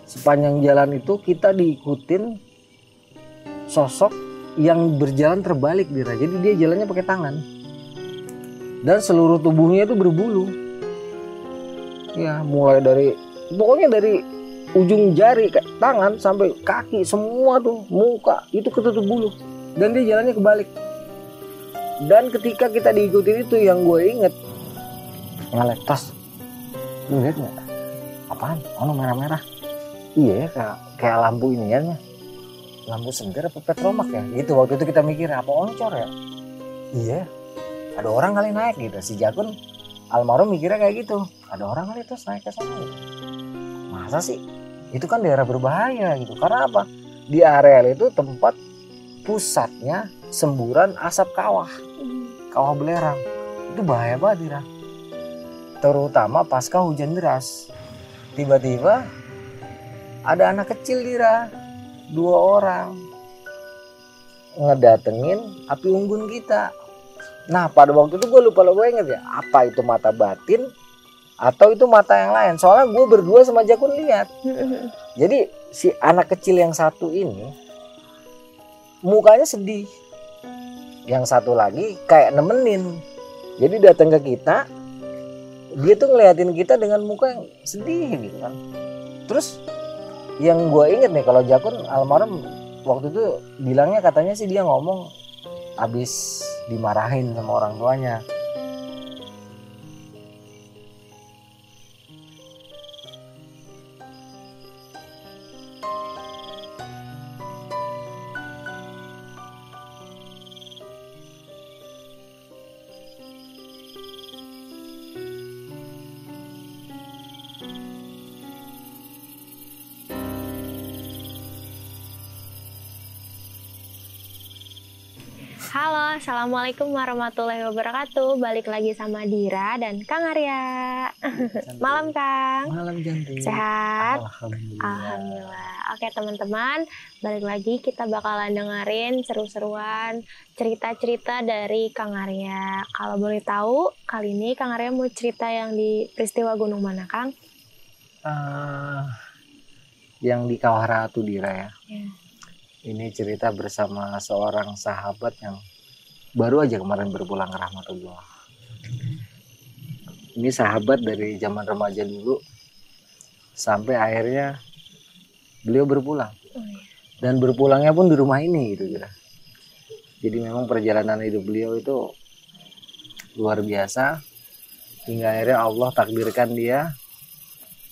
sepanjang jalan itu kita diikutin sosok yang berjalan terbalik Dira. Jadi dia jalannya pakai tangan dan seluruh tubuhnya itu berbulu. Ya, mulai dari pokoknya dari ujung jari ke tangan sampai kaki semua tuh, muka itu ketutup bulu dan dia jalannya kebalik. Dan ketika kita diikutin itu yang gue inget ngelek tas, lu lihat nggak? Apaan? Oh merah-merah. Iya kayak lampu ini ya, lampu senter apa petromak ya? Gitu waktu itu kita mikir apa oncor ya? Iya, ada orang kali naik gitu. Si Jakun almarhum mikirnya kayak gitu. Ada orang kali terus naik ke sana. Gitu. Masa sih? Itu kan daerah berbahaya gitu. Karena apa? Di areal itu tempat pusatnya semburan asap kawah belerang. Itu bahaya banget Dira. Terutama pasca hujan deras. Tiba-tiba ada anak kecil Dira, 2 orang ngedatengin api unggun kita. Nah pada waktu itu gue lupa inget ya, apa itu mata batin atau itu mata yang lain. Soalnya gue berdua sama Jakun lihat. Jadi si anak kecil yang satu ini mukanya sedih, yang satu lagi kayak nemenin. Jadi datang ke kita, dia tuh ngeliatin kita dengan muka yang sedih gitu kan. Terus yang gue inget nih kalau Jakun almarhum waktu itu bilangnya katanya sih dia ngomong abis dimarahin sama orang tuanya. Halo, assalamualaikum warahmatullahi wabarakatuh. Balik lagi sama Dira dan Kang Arya. Malam Kang. Malam cantik. Sehat? Alhamdulillah. Alhamdulillah. Oke teman-teman, balik lagi kita bakalan dengerin seru-seruan cerita-cerita dari Kang Arya. Kalau boleh tahu, kali ini Kang Arya mau cerita yang di peristiwa gunung mana Kang? Yang di Kawah Ratu Dira ya. Ya. Ini cerita bersama seorang sahabat yang baru aja kemarin berpulang ke rahmatullah. Ini sahabat dari zaman remaja dulu sampai akhirnya beliau berpulang. Dan berpulangnya pun di rumah ini gitu kira. Jadi memang perjalanan hidup beliau itu luar biasa. Hingga akhirnya Allah takdirkan dia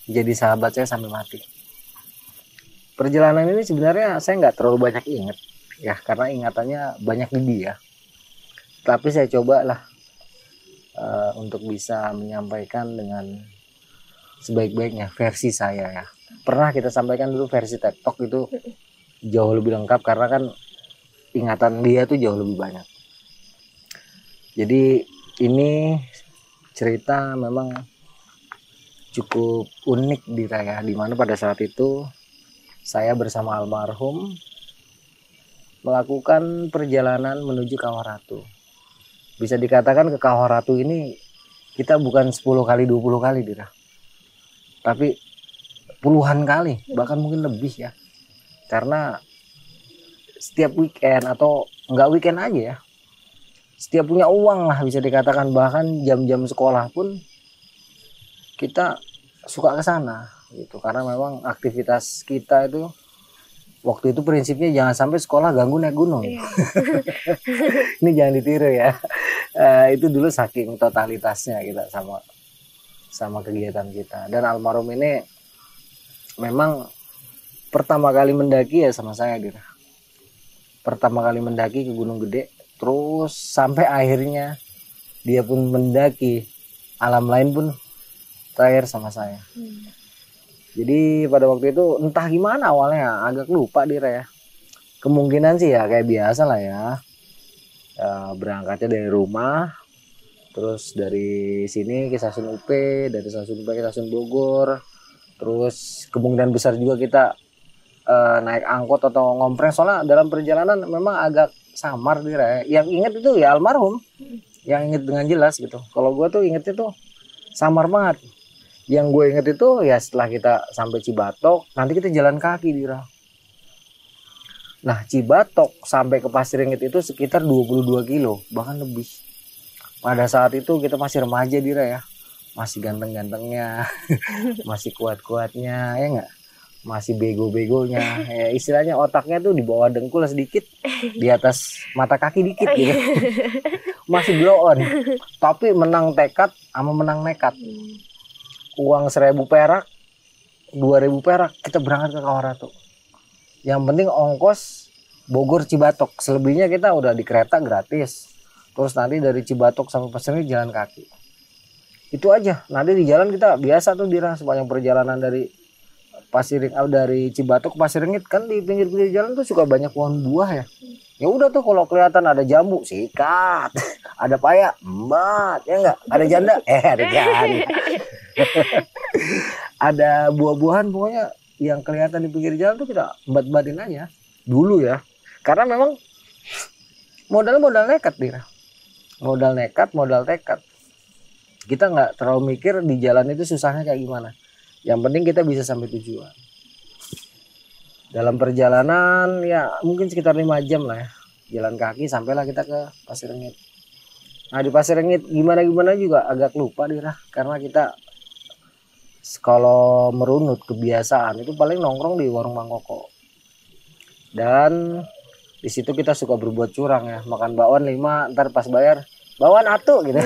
jadi sahabat saya sampai mati. Perjalanan ini sebenarnya saya nggak terlalu banyak ingat ya karena ingatannya banyak di dia. Tapi saya cobalah untuk bisa menyampaikan dengan sebaik-baiknya versi saya ya. Pernah kita sampaikan dulu versi TED Talk itu jauh lebih lengkap karena kan ingatan dia tuh jauh lebih banyak. Jadi ini cerita memang cukup unik di Raya, dimana pada saat itu saya bersama almarhum melakukan perjalanan menuju Kawah Ratu. Bisa dikatakan ke Kawah Ratu ini kita bukan 10 kali 20 kali Dira. Tapi puluhan kali, bahkan mungkin lebih ya. Karena setiap weekend atau enggak weekend aja ya. Setiap punya uang lah bisa dikatakan, bahkan jam-jam sekolah pun kita suka ke sana gitu. Karena memang aktivitas kita itu waktu itu prinsipnya jangan sampai sekolah ganggu naik gunung. Ini jangan ditiru ya. Itu dulu saking totalitasnya kita sama kegiatan kita. Dan almarhum ini memang pertama kali mendaki ya sama saya Dira. Pertama kali mendaki ke Gunung Gede, terus sampai akhirnya dia pun mendaki alam lain pun terakhir sama saya. Jadi pada waktu itu entah gimana awalnya agak lupa Dira ya. Kemungkinan sih ya kayak biasa lah ya. Berangkatnya dari rumah, terus dari sini ke stasiun UP, dari stasiun UP ke stasiun Bogor, terus kemungkinan besar juga kita naik angkot atau ngompreng. Soalnya dalam perjalanan memang agak samar Dira ya. Yang inget itu ya almarhum, yang inget dengan jelas gitu. Kalau gue tuh ingetnya tuh samar banget. Yang gue inget itu ya setelah kita sampai Cibatok, nanti kita jalan kaki Dira. Nah Cibatok sampai ke Pasir Ringit itu sekitar 22 kilo, bahkan lebih. Pada saat itu kita masih remaja Dira ya. Masih ganteng-gantengnya, masih kuat-kuatnya, ya enggak? Masih bego-begonya. Ya, istilahnya otaknya tuh di bawah dengkul sedikit, di atas mata kaki dikit gitu. Masih blow on. Tapi menang tekad sama menang nekat. Uang 1.000 perak, 2.000 perak, kita berangkat ke Kawaratu. Yang penting ongkos Bogor Cibatok, selebihnya kita udah di kereta gratis. Terus nanti dari Cibatok sampai Pasir Ringit jalan kaki. Itu aja. Nanti di jalan kita biasa tuh Dira, sepanjang perjalanan dari dari Cibatok ke Pasir Ringit kan di pinggir-pinggir jalan tuh suka banyak pohon buah ya. Ya udah tuh kalau kelihatan ada jambu sikat, ada paya embat, ya enggak? Ada janda, ada janda. Ada buah-buahan pokoknya yang kelihatan di pinggir jalan tuh kita embat-embatin aja dulu ya. Karena memang modal nekat Dira. Modal nekat, modal tekad. Kita nggak terlalu mikir di jalan itu susahnya kayak gimana. Yang penting kita bisa sampai tujuan. Dalam perjalanan ya mungkin sekitar 5 jam lah ya. Jalan kaki sampailah kita ke Pasir Ringit. Nah di Pasir Ringit gimana juga agak lupa Dira. Karena kita kalau merunut kebiasaan itu paling nongkrong di warung Mang Koko. Dan di situ kita suka berbuat curang ya. Makan bakwan 5, ntar pas bayar bakwan atuh gitu.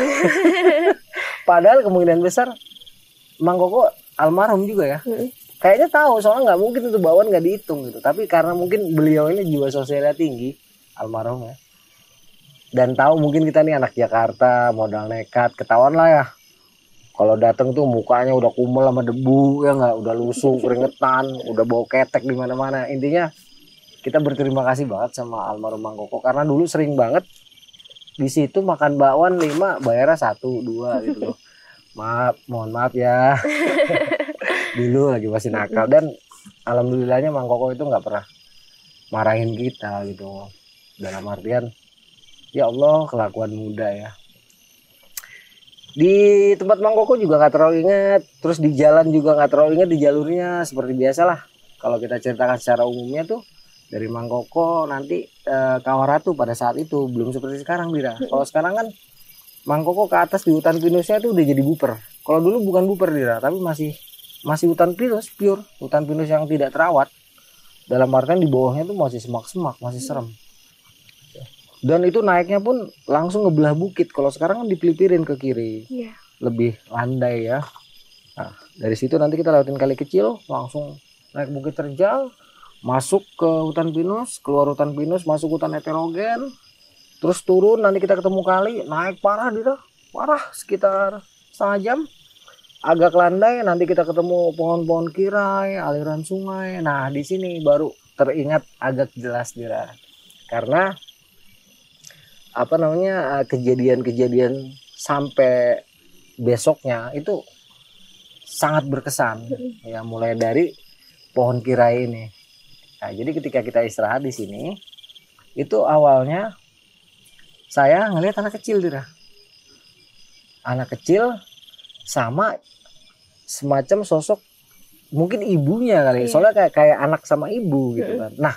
Padahal kemungkinan besar Mang Koko almarhum juga ya. Kayaknya tahu soalnya nggak mungkin itu bakwan nggak dihitung gitu. Tapi karena mungkin beliau ini jiwa sosialnya tinggi, almarhum ya. Dan tahu mungkin kita nih anak Jakarta, modal nekat, ketahuan lah ya. Kalau datang tuh mukanya udah kumel sama debu ya nggak, udah lusuh, keringetan, udah bau ketek di mana-mana. Intinya kita berterima kasih banget sama almarhum Mang Koko karena dulu sering banget di situ makan bakwan 5 bayarnya 1, 2 gitu loh. Mohon maaf ya. Dulu lagi masih nakal dan alhamdulillahnya Mang Koko itu nggak pernah marahin kita gitu. Dalam artian ya Allah kelakuan muda ya. Di tempat Mang Koko juga nggak terlalu ingat. Terus di jalan juga nggak terlalu ingat di jalurnya seperti biasalah. Kalau kita ceritakan secara umumnya tuh dari Mang Koko nanti Kawaratu pada saat itu belum seperti sekarang Dira. Kalau sekarang kan Mang Koko ke atas di hutan pinusnya tuh udah jadi buper. Kalau dulu bukan buper Dira, tapi masih hutan pinus pure, hutan pinus yang tidak terawat. Dalam artian di bawahnya tuh masih semak-semak, masih serem. Dan itu naiknya pun langsung ngebelah bukit. Kalau sekarang kan dipelipirin ke kiri, lebih landai ya. Nah dari situ nanti kita lewatin kali kecil, langsung naik bukit terjal, masuk ke hutan pinus, keluar hutan pinus, masuk hutan heterogen, terus turun nanti kita ketemu kali, naik parah parah sekitar setengah jam. Agak landai nanti kita ketemu pohon-pohon kirai, aliran sungai. Nah di sini baru teringat agak jelas Dira. Karena kejadian-kejadian sampai besoknya itu sangat berkesan. Ya mulai dari pohon kirai ini. Nah, jadi ketika kita istirahat di sini itu awalnya saya ngelihat anak kecil Dira. Anak kecil sama semacam sosok mungkin ibunya kali, soalnya kayak anak sama ibu gitu kan. Nah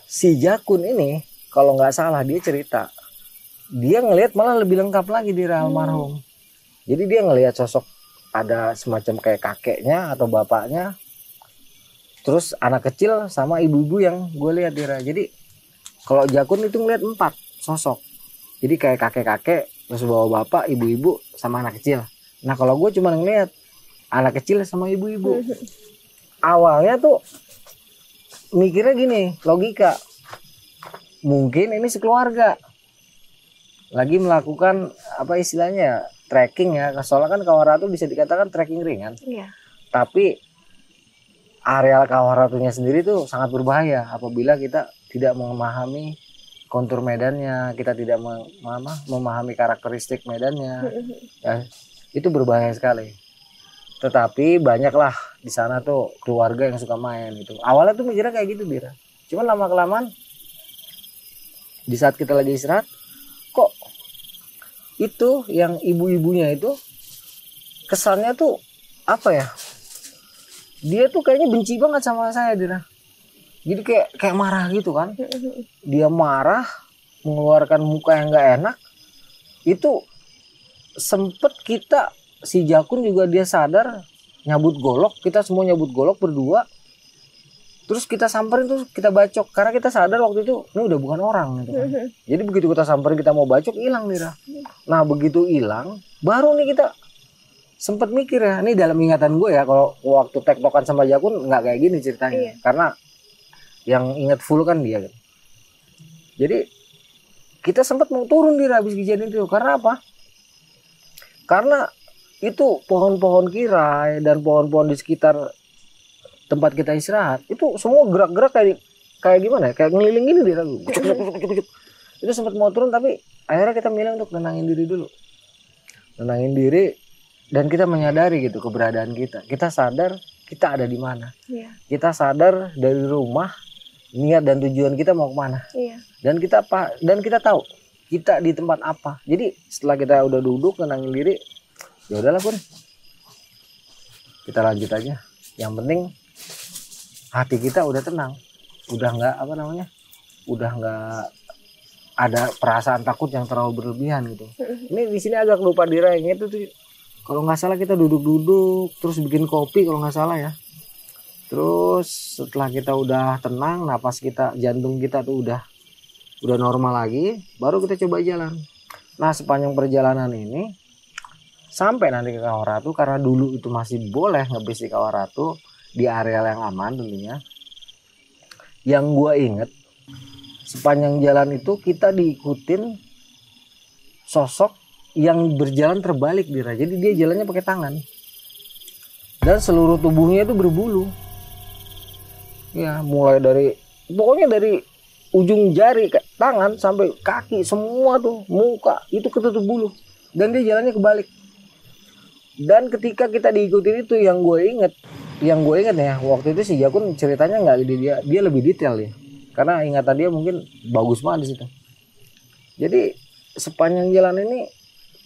si Jakun ini kalau nggak salah dia cerita dia ngelihat malah lebih lengkap lagi di almarhum. Jadi dia ngelihat sosok ada semacam kayak kakeknya atau bapaknya, terus anak kecil sama ibu-ibu yang gue lihat Dira. Jadi kalau Jakun itu ngelihat 4 sosok, jadi kayak kakek-kakek terus bawa bapak, ibu-ibu sama anak kecil. Nah kalau gue cuma ngeliat anak kecil sama ibu-ibu. Awalnya tuh mikirnya gini, logika. Mungkin ini sekeluarga lagi melakukan apa istilahnya trekking ya. Soalnya kan Kawaratu bisa dikatakan trekking ringan. Tapi areal Kawaratunya sendiri tuh sangat berbahaya apabila kita tidak memahami kontur medannya, kita tidak memahami karakteristik medannya. Ya, itu berbahaya sekali. Tetapi banyaklah di sana tuh keluarga yang suka main gitu. Awalnya tuh mikirnya kayak gitu Bira. Cuman lama-kelamaan di saat kita lagi istirahat, kok itu yang ibu-ibunya itu kesannya tuh apa ya, dia tuh kayaknya benci banget sama saya Dira. Jadi kayak marah gitu kan. Dia marah, mengeluarkan muka yang nggak enak. Itu sempet kita, si Jakun juga dia sadar, nyabut golok. Kita semua nyabut golok berdua. Terus kita samperin, terus kita bacok. Karena kita sadar waktu itu ini udah bukan orang gitu kan. Jadi begitu kita samperin, kita mau bacok, hilang Dira. Nah begitu hilang, baru nih kita sempet mikir ya. Ini dalam ingatan gue ya, kalau waktu tektokan sama Jakun nggak kayak gini ceritanya. Karena yang ingat full kan dia gitu. Jadi kita sempat mau turun Dira habis kejadian itu. Karena apa? Karena itu pohon-pohon kirai dan pohon-pohon di sekitar tempat kita istirahat itu semua gerak-gerak kayak gimana ya? Kayak ngeliling gini Dira. Itu sempat mau turun, tapi akhirnya kita milih untuk nenangin diri dulu. Nenangin diri dan kita menyadari gitu keberadaan kita. Kita sadar kita ada di mana. Kita sadar dari rumah niat dan tujuan kita mau kemana. Dan kita tahu kita di tempat apa. Jadi setelah kita udah duduk nenangin diri, ya udahlah Kun, kita lanjut aja. Yang penting hati kita udah tenang, udah nggak udah nggak ada perasaan takut yang terlalu berlebihan gitu. Ini di sini agak lupa Dira, yang itu tuh kalau nggak salah kita duduk-duduk terus bikin kopi kalau nggak salah ya. Terus setelah kita udah tenang, napas kita, jantung kita tuh udah normal lagi, baru kita coba jalan. Nah sepanjang perjalanan ini sampai nanti ke Kawah Ratu, karena dulu itu masih boleh ngebis di Kawah Ratu di area yang aman tentunya. Yang gua inget sepanjang jalan itu kita diikutin sosok yang berjalan terbalik Dira. Jadi dia jalannya pakai tangan dan seluruh tubuhnya itu berbulu. Ya mulai dari pokoknya dari ujung jari tangan sampai kaki semua tuh, muka itu ketutup bulu, dan dia jalannya kebalik. Dan ketika kita diikutin itu, yang gue inget ya waktu itu si Jakun ceritanya nggak, dia lebih detail ya, karena ingatan dia mungkin bagus banget di situ. Jadi sepanjang jalan ini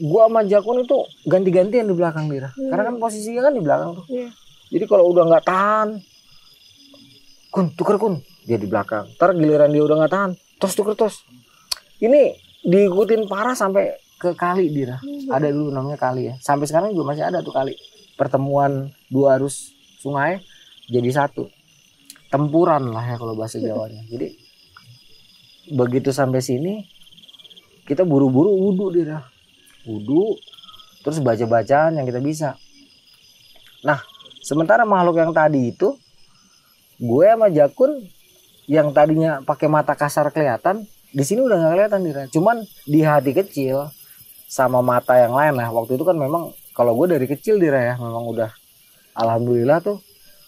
gua sama Jakun itu ganti-gantian di belakang Dira. Karena kan posisinya kan di belakang tuh. Jadi kalau udah nggak tahan, Kun tuker Kun, dia di belakang. Ntar giliran dia udah nggak tahan, tos tuker tos. Ini diikutin parah sampai ke kali Dira. Ada dulu namanya kali ya. Sampai sekarang juga masih ada tuh kali. Pertemuan dua arus sungai jadi satu. Tempuran lah ya kalau bahasa Jawanya. Jadi begitu sampai sini kita buru-buru wudhu Dira. Wudhu terus baca-bacaan yang kita bisa. Nah sementara makhluk yang tadi itu, gue sama Jakun yang tadinya pakai mata kasar kelihatan, di sini udah nggak kelihatan Dira. Cuman di hati kecil sama mata yang lain lah. Waktu itu kan memang kalau gue dari kecil Dira ya, memang udah alhamdulillah tuh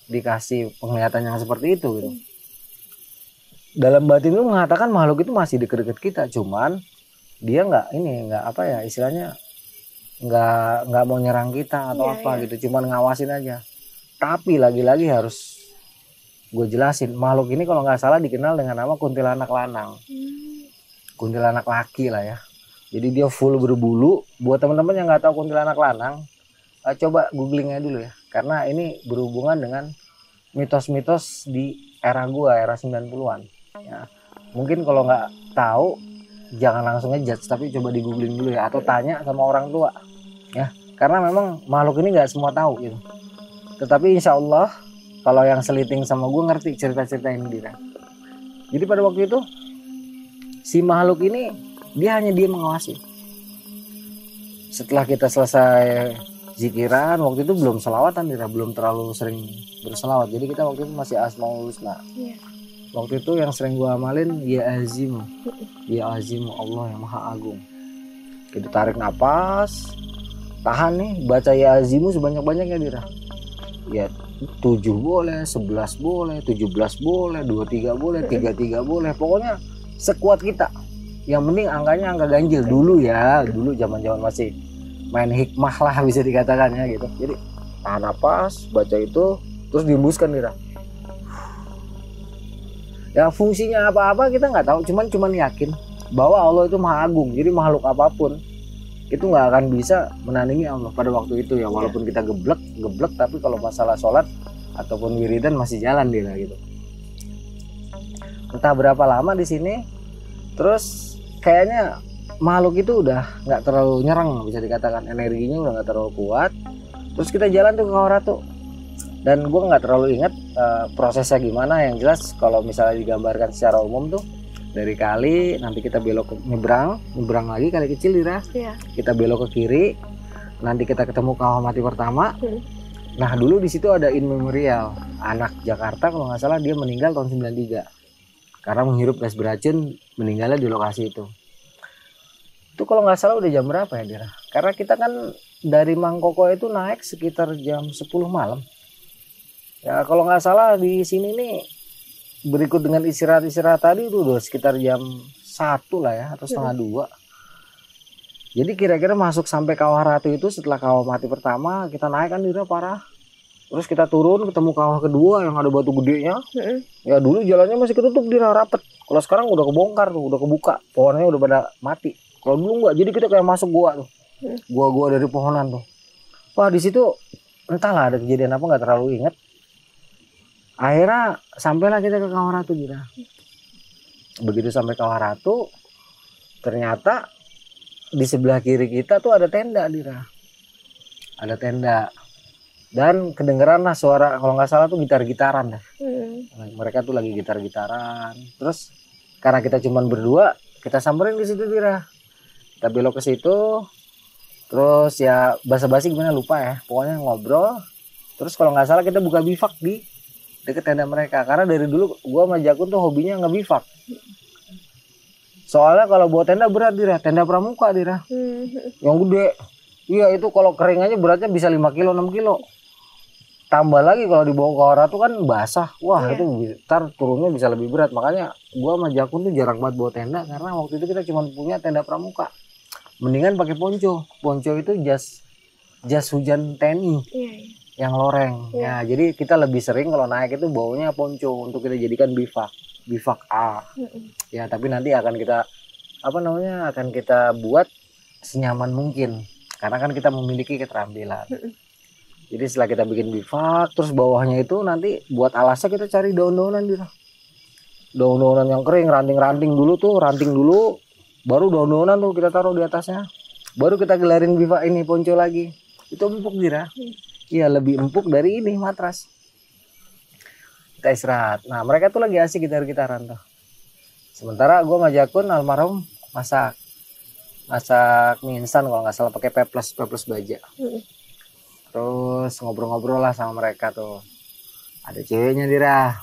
dikasih penglihatan yang seperti itu gitu. Dalam batin itu mengatakan makhluk itu masih deket-deket kita, cuman dia nggak apa ya istilahnya, nggak mau nyerang kita atau gitu, cuman ngawasin aja. Tapi lagi-lagi harus gue jelasin, makhluk ini kalau nggak salah dikenal dengan nama kuntilanak lanang, kuntilanak laki lah ya. Jadi dia full berbulu. Buat teman-teman yang nggak tahu kuntilanak lanang, coba googlingnya dulu ya, karena ini berhubungan dengan mitos-mitos di era 90-an ya. Mungkin kalau nggak tahu jangan langsung ngejudge, tapi coba di googling dulu ya, atau tanya sama orang tua ya, karena memang makhluk ini nggak semua tahu gitu. Tetapi insya Allah kalau yang seliting sama gue ngerti cerita-cerita ini Dira. Jadi pada waktu itu si makhluk ini dia hanya dia mengawasi. Setelah kita selesai zikiran, waktu itu belum selawatan Dira, belum terlalu sering berselawat. Jadi kita waktu itu masih Asmaul Husna. Waktu itu yang sering gue amalin ya azimu Allah yang maha agung. Kita tarik napas, tahan nih, baca ya azimu sebanyak-banyaknya Dira. Ya 7 boleh, 11 boleh, 17 boleh, 23 boleh, 33 boleh, pokoknya sekuat kita. Yang penting angkanya angka ganjil dulu ya, dulu zaman-zaman masih main hikmah lah bisa dikatakan ya gitu. Jadi tahan napas, baca itu, terus dihembuskan Dira. Ya fungsinya apa-apa kita nggak tahu, cuman yakin bahwa Allah itu maha agung. Jadi makhluk apapun itu nggak akan bisa menandingi Allah pada waktu itu ya, walaupun kita geblek tapi kalau masalah sholat ataupun wiridan masih jalan dia gitu. Entah berapa lama di sini, terus kayaknya makhluk itu udah nggak terlalu nyerang, bisa dikatakan energinya udah nggak terlalu kuat. Terus kita jalan tuh ke Kawaratu, dan gue nggak terlalu ingat prosesnya gimana. Yang jelas kalau misalnya digambarkan secara umum tuh, dari kali nanti kita belok ke nyebrang lagi kali kecil Dira. Kita belok ke kiri, nanti kita ketemu kawah mati pertama. Nah dulu di situ ada in memorial anak Jakarta kalau nggak salah, dia meninggal tahun 93 karena menghirup gas beracun, meninggalnya di lokasi itu. Itu kalau nggak salah udah jam berapa ya Dira? Karena kita kan dari Mangkoko itu naik sekitar jam 10 malam. Ya kalau nggak salah di sini nih berikut dengan istirahat tadi itu udah sekitar jam 1 lah ya, atau setengah 2. Jadi kira-kira masuk sampai Kawah Ratu itu setelah kawah mati pertama kita naik kan Dira parah. Terus kita turun ketemu kawah kedua yang ada batu gedenya. Ya dulu jalannya masih ketutup Dira, rapet. Kalau sekarang udah kebongkar tuh, udah kebuka, pohonnya udah pada mati. Kalau dulu enggak, jadi kita kayak masuk gua tuh. Gua dari pohonan tuh. Wah di situ entahlah ada kejadian apa, nggak terlalu inget. Akhirnya sampailah kita ke Kawah Ratu Dira. Begitu sampai Kawah Ratu, ternyata di sebelah kiri kita tuh ada tenda Dira. Ada tenda. Dan kedengeran lah suara, kalau nggak salah tuh gitar-gitaran dah. Mereka tuh lagi gitar-gitaran. Terus karena kita cuman berdua, kita samperin ke situ Dira. Kita belok ke situ. Terus ya basa-basi gimana lupa ya. Pokoknya ngobrol. Terus kalau nggak salah kita buka bivak di deket tenda mereka, karena dari dulu gua sama Jakun tuh hobinya ngebivak. Soalnya kalau buat tenda berat Dira, tenda pramuka Dira, yang gede. Iya itu kalau kering aja beratnya bisa 5 kilo 6 kilo. Tambah lagi kalau dibawa ke Kawaratu kan basah, wah itu ntar turunnya bisa lebih berat. Makanya gua sama Jakun tuh jarang banget bawa tenda, karena waktu itu kita cuma punya tenda pramuka. Mendingan pakai ponco. Ponco itu jas hujan TNI. Yang loreng. Ya, jadi kita lebih sering kalau naik itu bawanya ponco untuk kita jadikan bivak A. Ya, tapi nanti akan kita akan kita buat senyaman mungkin karena kan kita memiliki keterampilan. Jadi setelah kita bikin bivak, terus bawahnya itu nanti buat alasnya kita cari daun-daunan Dira. Daun-daunan yang kering, ranting dulu, baru daun-daunan tuh kita taruh di atasnya. Baru kita gelarin bivak ini ponco lagi. Itu empuk Dira. Iya lebih empuk dari ini matras. Kita istirahat. Nah mereka tuh lagi asik gitar-gitaran tuh. Sementara gue sama Jakun almarhum masak mie instan kalau nggak salah pakai peples baja. Terus ngobrol-ngobrol lah sama mereka tuh. Ada ceweknya Dira.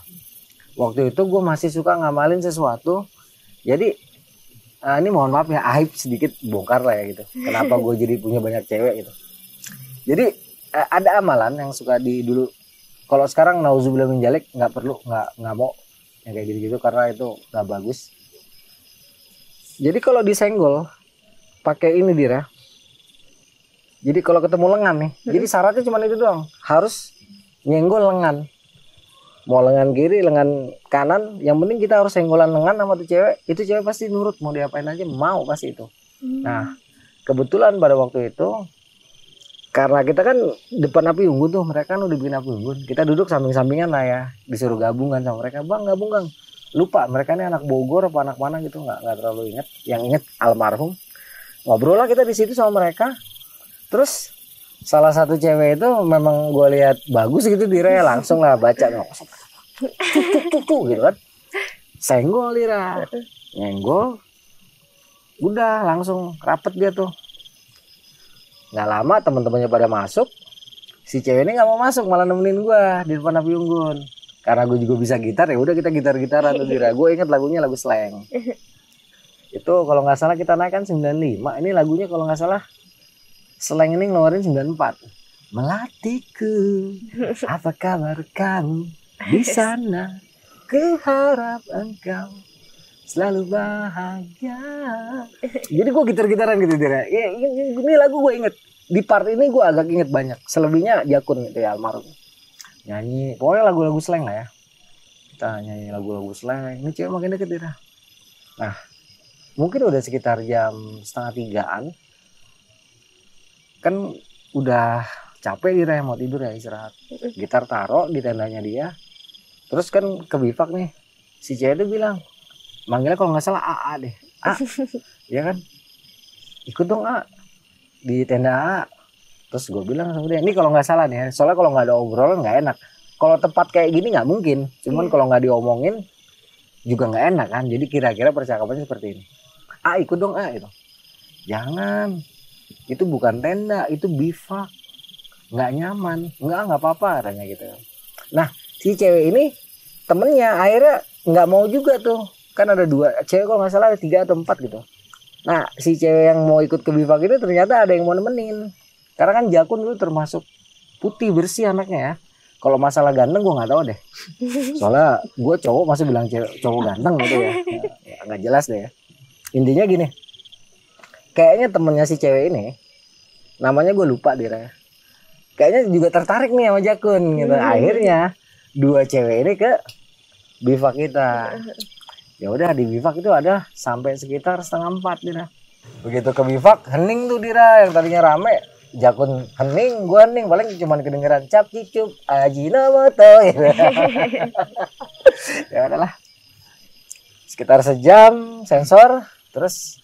Waktu itu gue masih suka ngamalin sesuatu. Jadi ini mohon maaf ya, aib sedikit bongkar lah ya gitu. Kenapa gue jadi punya banyak cewek gitu. Jadi ada amalan yang suka dulu. Kalau sekarang nauzubillah min dzalik nggak mau yang kayak gitu karena itu nggak bagus. Jadi kalau disenggol pakai ini Dira. Jadi kalau ketemu lengan nih, jadi syaratnya cuma itu doang, harus nyenggol lengan. Mau lengan kiri, lengan kanan, yang penting kita harus senggolan lengan sama tuh cewek. Itu cewek pasti nurut, mau diapain aja mau pasti itu. Nah kebetulan pada waktu itu karena kita kan depan api unggun tuh, mereka kan udah bikin api unggun. Kita duduk samping-sampingan lah ya, disuruh gabungan sama mereka. Bang gabung Kang. Lupa mereka ini anak Bogor apa anak mana gitu, nggak terlalu inget. Yang inget almarhum. Ngobrol lah kita di situ sama mereka. Terus salah satu cewek itu memang gue lihat bagus gitu Dira, langsung lah baca tuh gitu kan. Senggol Dira, nyenggol, udah langsung rapet dia tuh. Nggak lama teman-temannya pada masuk, si cewek ini nggak mau masuk malah nemenin gue di depan api unggun. Karena gue juga bisa gitar ya udah kita gitar-gitaran tuh Dira. Gue inget lagunya lagu Slang. Itu kalau nggak salah kita naik kan 95. Ini lagunya kalau nggak salah Slang ini ngeluarin 94. Melatiku, apa kabar kamu di sana? Kuharap engkau selalu bahagia. Jadi gue gitar-gitaran gitu Dira. Ya, ini lagu gue inget. Di part ini gue agak inget banyak. Selebihnya Jakun gitu ya almarhum. Nyanyi, pokoknya lagu-lagu slang lah ya. Kita nyanyi lagu-lagu slang. Ini cewek makin deket Dira. Nah, mungkin udah sekitar jam 2:30-an. kan udah capek Dira mau tidur ya, istirahat. Gitar taruh di tendanya dia. Terus kan ke bivak nih, si cewek itu bilang, manggilnya kalau nggak salah AA deh. A, ya kan? Ikut dong A, di tenda A. Terus gue bilang sama dia, ini kalau nggak salah nih, soalnya kalau nggak ada obrolan nggak enak. Kalau tempat kayak gini nggak mungkin, cuman kalau nggak diomongin juga nggak enak kan. Jadi kira-kira percakapannya seperti ini. A, ikut dong A itu. Jangan, itu bukan tenda, itu bivak, nggak nyaman. Nggak apa-apa katanya gitu. Nah, si cewek ini temennya akhirnya nggak mau juga tuh, kan ada 2 cewek kalau nggak salah, ada 3 atau 4 gitu. Nah, si cewek yang mau ikut ke bivak itu ternyata ada yang mau nemenin, karena kan Jakun dulu termasuk putih bersih anaknya ya. Kalau masalah ganteng gue nggak tahu deh, soalnya gue cowok masih bilang cowok ganteng gitu ya, nggak jelas deh ya. Intinya gini, kayaknya temennya si cewek ini namanya gue lupa Dira, kayaknya juga tertarik nih sama Jakun gitu. Akhirnya 2 cewek ini ke bivak kita. Ya udah, di bivak itu ada sampai sekitar 3:30 Dira. Begitu ke bivak, hening tuh Dira, yang tadinya rame. Jakun hening, gua hening, paling cuma kedengeran cap cicup Ajinomoto gitu. Ya udahlah, sekitar sejam sensor, terus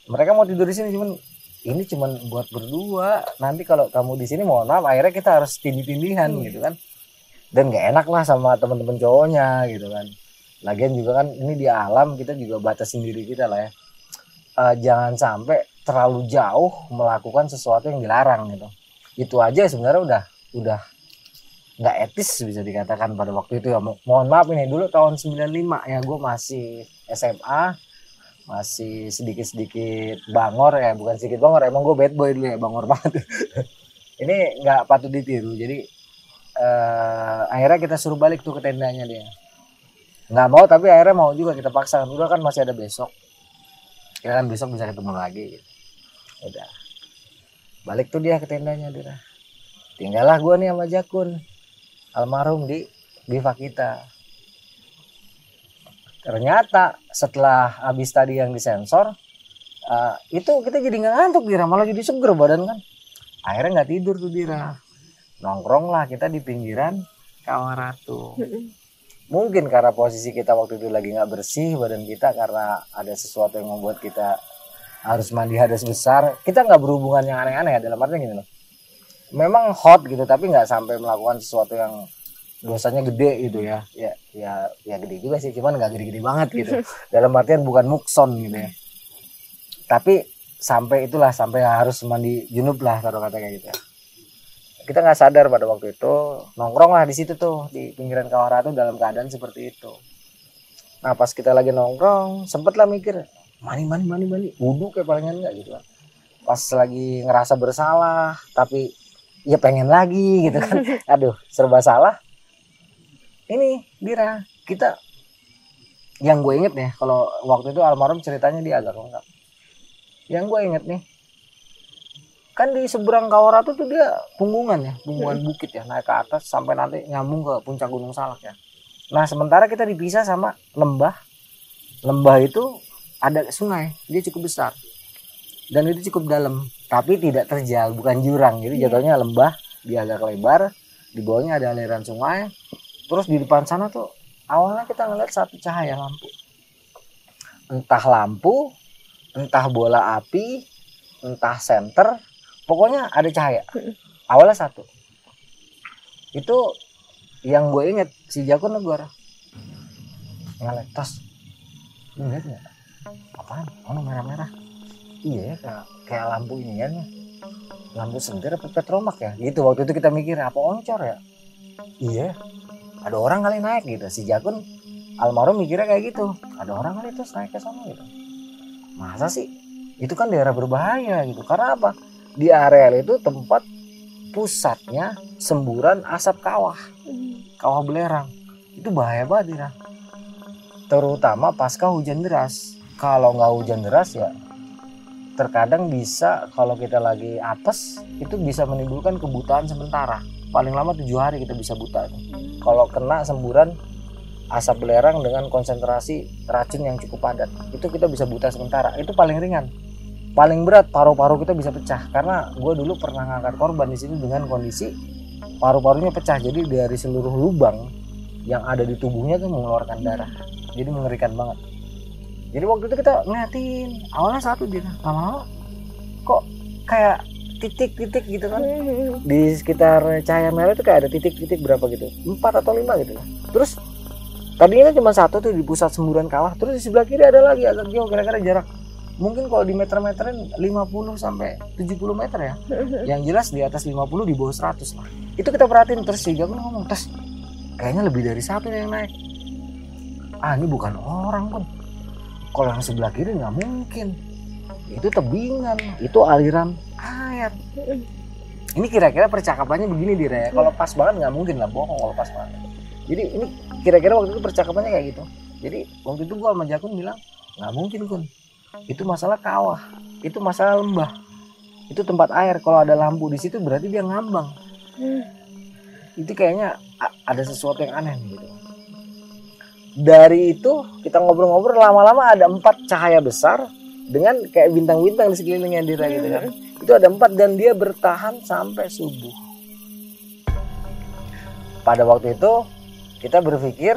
mereka mau tidur di sini, cuman ini cuman buat berdua, nanti kalau kamu di sini mohon maaf, akhirnya kita harus tindih-tindihan gitu kan, dan gak enak lah sama teman-teman cowoknya gitu kan. Lagian juga kan ini di alam, kita juga batasin diri kita lah ya. Jangan sampai terlalu jauh melakukan sesuatu yang dilarang gitu. Itu aja sebenarnya udah nggak etis bisa dikatakan pada waktu itu ya. Mohon maaf ini dulu tahun 95 ya, gue masih SMA, masih sedikit bangor ya, bukan sedikit bangor, emang gue bad boy dulu ya, bangor banget. Ini nggak patut ditiru. Jadi akhirnya kita suruh balik tuh ke tendanya dia. Nggak mau, tapi akhirnya mau juga, kita paksa. Udah kan masih ada besok, ya kan besok bisa ketemu lagi gitu. Udah balik tuh dia ke tendanya dia. Tinggallah gue nih sama Jakun almarhum di bivak kita. Ternyata setelah habis tadi yang disensor, itu kita jadi nggak ngantuk Dira, malah jadi seger badan kan. Akhirnya nggak tidur tuh Dira, nongkrong lah kita di pinggiran Kawaratu. Mungkin karena posisi kita waktu itu lagi nggak bersih badan kita, karena ada sesuatu yang membuat kita harus mandi hadas besar. Kita nggak berhubungan yang aneh-aneh ya, dalam artinya gini loh, memang hot gitu, tapi nggak sampai melakukan sesuatu yang dosanya gede gitu ya. Ya gede juga sih, cuman nggak gede-gede banget gitu. Dalam artian bukan mukson gitu ya, tapi sampai harus mandi junub lah kalau kata kayak gitu ya. Kita nggak sadar pada waktu itu, nongkrong lah di situ tuh di pinggiran Kawaratu dalam keadaan seperti itu. Nah pas kita lagi nongkrong, sempet lah mikir, mandi, wudhu kayak palingan enggak gitu kan. Pas lagi ngerasa bersalah, tapi ya pengen lagi gitu kan. Aduh, serba salah. Ini Dira, kita yang gue inget nih, kalau waktu itu almarhum ceritanya dia agak lengkap. Yang gue inget nih, kan di seberang Kawaratu tuh dia punggungan bukit ya, naik ke atas sampai nanti nyambung ke puncak Gunung Salak ya. Nah sementara kita dipisah sama lembah itu ada sungai, dia cukup besar dan itu cukup dalam, tapi tidak terjal, bukan jurang, jadi jatuhnya lembah, dia agak lebar, di bawahnya ada aliran sungai. Terus di depan sana tuh awalnya kita ngeliat satu cahaya lampu, entah bola api, entah senter, pokoknya ada cahaya. Awalnya satu. Itu yang gue inget, si Jakun negor ngeliat tas, lu lihat nggak? Apaan? Oh merah-merah. Iya ya, kayak lampu ini ya, lampu sentir apa petromak ya? Gitu waktu itu kita mikir, apa oncor ya? Iya, ada orang kali naik gitu. Si Jakun almarhum mikirnya kayak gitu, ada orang kali terus naik ke sana gitu. Masa sih? Itu kan daerah berbahaya gitu. Karena apa? Di area itu tempat pusatnya semburan asap kawah belerang. Itu bahaya banget ya. Terutama pasca hujan deras. Kalau nggak hujan deras ya terkadang bisa, kalau kita lagi apes itu bisa menimbulkan kebutaan sementara. Paling lama 7 hari kita bisa buta. Kalau kena semburan asap belerang dengan konsentrasi racun yang cukup padat, itu kita bisa buta sementara. Itu paling ringan. paling berat paru-paru kita bisa pecah, karena gue dulu pernah ngangkat korban di sini dengan kondisi paru-parunya pecah. Jadi dari seluruh lubang yang ada di tubuhnya tuh mengeluarkan darah. Jadi mengerikan banget. Jadi waktu itu kita ngeliatin, awalnya satu dia, lama-lama kok kayak titik-titik gitu kan. Di sekitar cahaya merah itu kayak ada titik-titik berapa gitu, 4 atau 5 gitu. Terus tadinya cuma satu tuh di pusat semburan kawah, terus di sebelah kiri ada lagi agak jauh, kira-kira jarak mungkin kalau di meter-meterin 50 sampai 70 meter ya. Yang jelas di atas 50, di bawah 100 lah. Itu kita perhatiin. Terus si Jagun ngomong, "Tes, kayaknya lebih dari satu yang naik. Ini bukan orang pun. Kalau yang sebelah kiri nggak mungkin. Itu tebingan, itu aliran air." Ini kira-kira percakapannya begini Dira ya. Kalau pas banget nggak mungkin lah, bohong kalau pas banget. Jadi ini kira-kira waktu itu percakapannya kayak gitu. Jadi waktu itu gua sama Jakun bilang, "Nggak mungkin Kun. Itu masalah kawah, itu masalah lembah, itu tempat air. Kalau ada lampu di situ berarti dia ngambang. Itu kayaknya ada sesuatu yang aneh gitu." Dari itu kita ngobrol-ngobrol, lama-lama ada 4 cahaya besar dengan kayak bintang-bintang di sekelilingnya Dira gitu kan. Itu ada 4 dan dia bertahan sampai subuh. Pada waktu itu kita berpikir,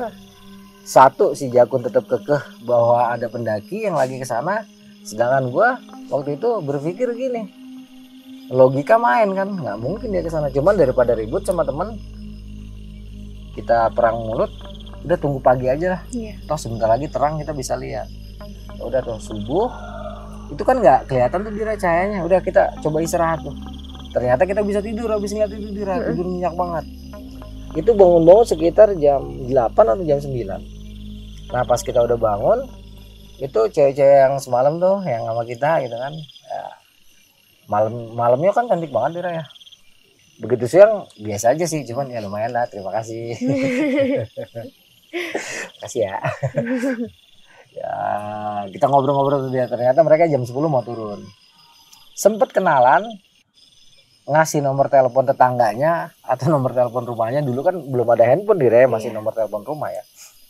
satu, si Jakun tetap kekeh bahwa ada pendaki yang lagi ke sana, sedangkan gue waktu itu berpikir gini, logika main kan, nggak mungkin dia ke sana. Cuman daripada ribut sama temen, kita perang mulut, udah tunggu pagi aja lah. Toh sebentar lagi terang, kita bisa lihat. Udah tuh subuh, itu kan nggak kelihatan tuh Dira cahayanya. Udah kita coba istirahat tuh. Ternyata kita bisa tidur habis ngeliat itu Dira, tidur nyenyak banget. Itu bangun-bangun sekitar jam 8 atau jam 9. Nah pas kita udah bangun, itu cewek-cewek yang semalam tuh yang sama kita gitu kan ya, malamnya kan cantik banget Dira ya. Begitu siang biasa aja sih, cuman ya lumayan lah, terima kasih. Kasih ya. Ya kita ngobrol-ngobrol tuh dia, ternyata mereka jam 10 mau turun. Sempet kenalan, ngasih nomor telepon tetangganya atau nomor telepon rumahnya. Dulu kan belum ada handphone Dira, masih nomor telepon rumah ya.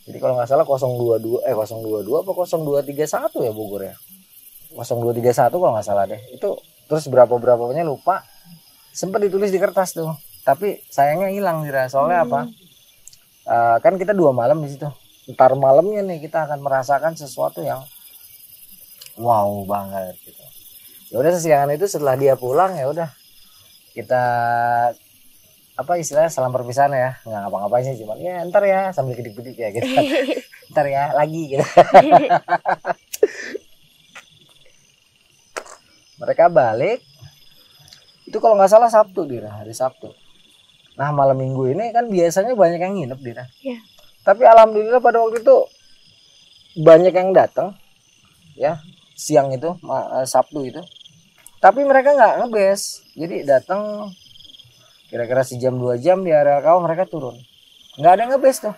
Jadi kalau nggak salah 022 apa 0231 ya Bogor ya. 0231 kalau nggak salah deh. Itu terus berapanya lupa. Sempat ditulis di kertas tuh. Tapi sayangnya hilang Dira. Soalnya apa? Kan kita 2 malam di situ. Ntar malamnya nih kita akan merasakan sesuatu yang wow banget gitu. Ya udah sesiangan itu setelah dia pulang ya udah kita apa istilahnya salam perpisahan ya, nggak ngapa-ngapain sih, cuman ya ntar ya sambil kedik-kedik ya gitu. Ntar ya lagi gitu. Mereka balik itu kalau nggak salah Sabtu Dira, hari Sabtu. Nah malam Minggu ini kan biasanya banyak yang nginep Dira. Tapi alhamdulillah pada waktu itu banyak yang datang ya siang itu Sabtu itu. Tapi mereka nggak ngebes, jadi datang kira-kira sejam 2 jam di area kawah mereka turun. Nggak ada ngebes tuh.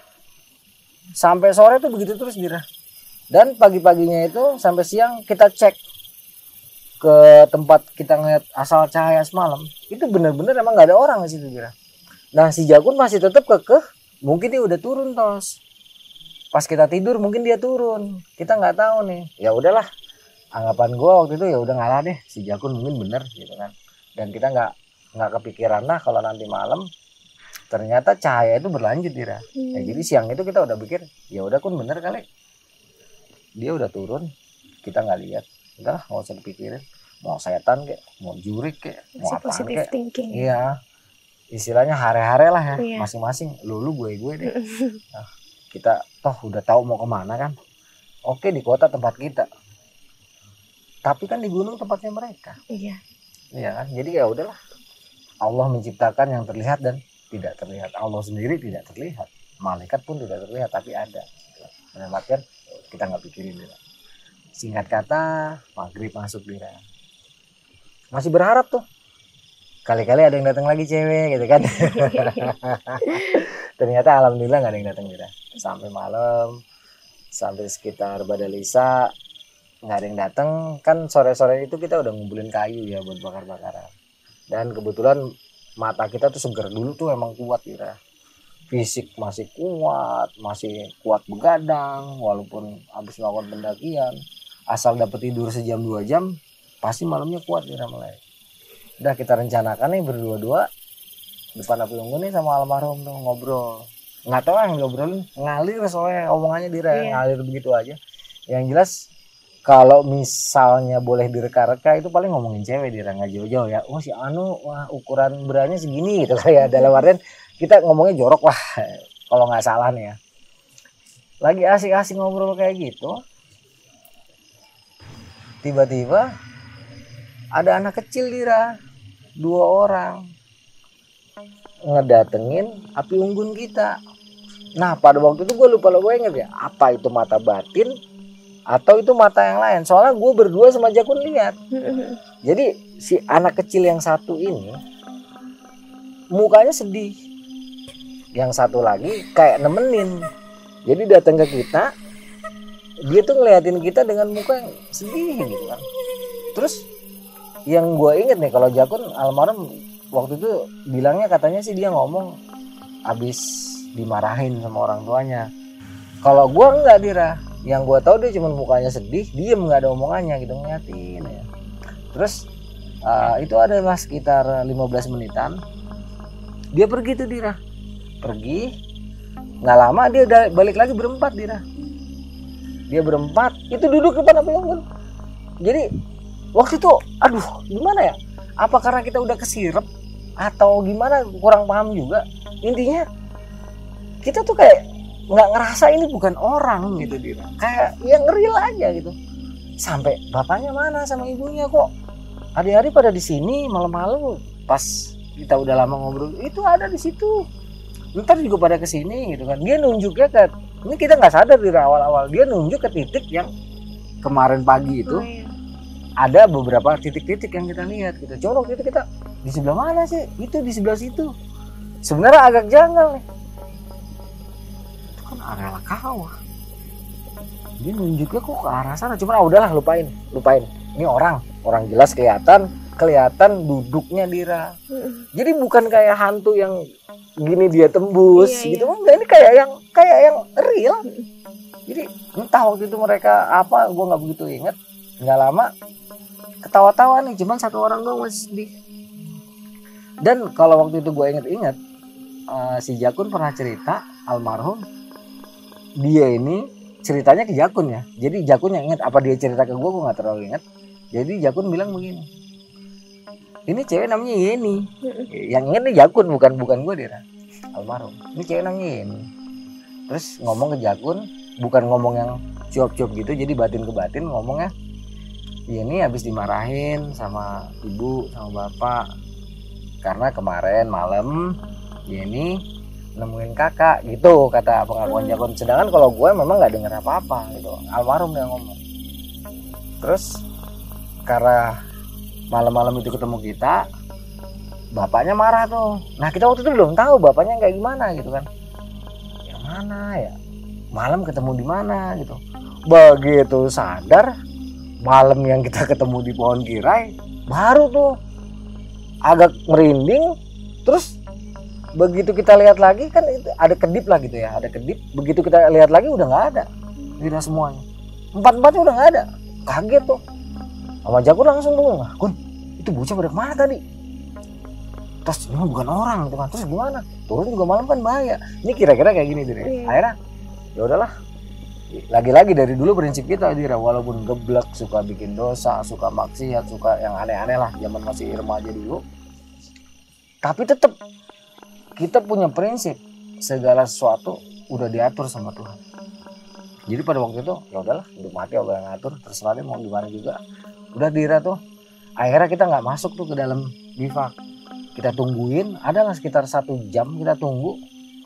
Sampai sore tuh begitu terus Dira. Dan pagi-paginya itu sampai siang kita cek ke tempat kita ngeliat asal cahaya semalam. Itu bener-bener emang nggak ada orang di situ Dira. Nah si Jakun masih tetap kekeh. Mungkin dia udah turun tos. Pas kita tidur mungkin dia turun. Kita nggak tahu nih. Ya udahlah. Anggapan gue waktu itu ya udah ngalah deh. Si Jakun mungkin bener gitu kan. Dan kita nggak kepikiran lah kalau nanti malam ternyata cahaya itu berlanjut Dira. Ya, jadi siang itu kita udah pikir ya udah Kun bener kali dia udah turun, kita nggak lihat, udahlah nggak usah dipikirin, mau setan kek, mau jurik kek, mau apa kek. Iya, istilahnya hare-hare lah ya, masing-masing lu gue deh. Nah, kita toh udah tahu mau kemana kan. Oke di kota tempat kita, tapi kan di gunung tempatnya mereka. Iya kan, jadi ya udahlah. Allah menciptakan yang terlihat dan tidak terlihat. Allah sendiri tidak terlihat. Malaikat pun tidak terlihat, tapi ada. Dalam artian kita nggak pikirin. Singkat kata, maghrib masuk Dira. Masih berharap tuh. Kali-kali ada yang datang lagi cewek gitu kan. Ternyata alhamdulillah nggak ada yang datang Dira. Sampai malam, sampai sekitar Badalisa, nggak ada yang datang. Kan sore-sore itu kita udah ngumpulin kayu ya buat bakar-bakaran. Dan kebetulan mata kita tuh seger, dulu tuh emang kuat Dira. Fisik masih kuat begadang walaupun habis melakukan pendakian. Asal dapat tidur sejam 2 jam pasti malamnya kuat Dira mulai. Udah kita rencanakan nih berdua-dua depan api unggun nih sama almarhum tuh ngobrol. Nggak tahu yang ngobrolin, ngalir soalnya omongannya Dira, ngalir begitu aja. Yang jelas kalau misalnya boleh direka-reka itu paling ngomongin cewek Dira, nggak jauh-jauh ya. Oh si Anu, wah ukuran berannya segini gitu kayak dalam artian kita ngomongnya jorok lah kalau nggak salah nih ya. Lagi asik-asik ngobrol kayak gitu, tiba-tiba ada anak kecil Dira, 2 orang ngedatengin api unggun kita. Nah pada waktu itu gue lupa inget ya, apa itu mata batin atau itu mata yang lain. Soalnya gue berdua sama Jakun lihat. Jadi si anak kecil yang satu ini mukanya sedih, yang satu lagi kayak nemenin. Jadi datang ke kita, dia tuh ngeliatin kita dengan muka yang sedih gitu kan. Terus yang gue inget nih kalau Jakun almarhum waktu itu bilangnya katanya sih dia ngomong abis dimarahin sama orang tuanya. Kalau gue enggak Dira, yang gue tahu dia cuma mukanya sedih, diem nggak ada omongannya gitu ngeliatin ya. Terus itu adalah sekitar 15 menitan dia pergi tuh Dira, pergi. Nggak lama dia udah balik lagi berempat Dira. Dia berempat itu duduk depan api unggun. Jadi waktu itu aduh gimana ya, apa karena kita udah kesirep atau gimana kurang paham juga. Intinya kita tuh kayak nggak ngerasa ini bukan orang gitu Dira, kayak yang real aja gitu. Sampai bapaknya mana sama ibunya kok hari-hari pada di sini, malam-malam pas kita udah lama ngobrol itu ada di situ. Ntar juga pada kesini gitu kan. Dia nunjuknya ke, ini kita nggak sadar dari awal-awal, dia nunjuk ke titik yang kemarin pagi itu. Ada beberapa titik-titik yang kita lihat gitu. Cuma waktu itu kita di sebelah mana sih? Itu di sebelah situ. Sebenarnya agak janggal nih. Itu kan area kawah. Dia nunjuknya kok ke arah sana. Cuma udahlah lupain. Ini orang jelas kelihatan duduknya Dira. Jadi bukan kayak hantu yang gini dia tembus gitu. Enggak, ini kayak yang real. Jadi entah waktu itu mereka apa, gue nggak begitu inget. Nggak lama ketawa-tawa nih, cuman satu orang doang masih sedih. Dan kalau waktu itu gue inget si Jakun pernah cerita almarhum, dia ini ceritanya ke Jakun ya. Jadi Jakun yang inget, apa dia cerita ke gue nggak terlalu inget. Jadi Jakun bilang begini, ini cewek namanya Yeni. Yang inget nih Jakun, bukan gue Dira, almarhum. Ini cewek namanya Yeni. Terus ngomong ke Jakun, bukan ngomong yang cuap-cuap gitu, jadi batin ke batin ngomongnya. Ini habis dimarahin sama ibu sama bapak karena kemarin malam Yeni nemuin kakak gitu, kata pengakuan Jakun. Sedangkan kalau gue memang nggak dengar apa-apa gitu, almarhum yang ngomong. Terus karena malam-malam itu ketemu kita, bapaknya marah tuh. Nah kita waktu itu belum tahu bapaknya kayak gimana gitu kan. Yang mana ya, malam ketemu di mana gitu. Begitu sadar malam yang kita ketemu di pohon kirai, baru tuh agak merinding. Terus begitu kita lihat lagi kan ada kedip lah gitu ya, ada kedip. Begitu kita lihat lagi udah nggak ada, tidak semuanya. Empat-empatnya udah nggak ada. Kaget tuh. Sama Jakun langsung tuh, Kun, itu bocah pada kemana tadi? Terus ini bukan orang gitu kan. Terus gimana? Turun juga malam kan bahaya. Ini kira-kira kayak gini Dira. Akhirnya ya udahlah. Lagi-lagi dari dulu prinsip kita Dira, walaupun geblek, suka bikin dosa, suka maksiat, suka yang aneh-aneh lah zaman masih remaja dulu. Tapi tetap kita punya prinsip segala sesuatu udah diatur sama Tuhan. Jadi pada waktu itu ya udahlah, hidup mati Allah yang ngatur, terserah dia mau gimana juga. Udah Dira tuh. Akhirnya kita nggak masuk tuh ke dalam bivak. Kita tungguin, adalah sekitar 1 jam kita tunggu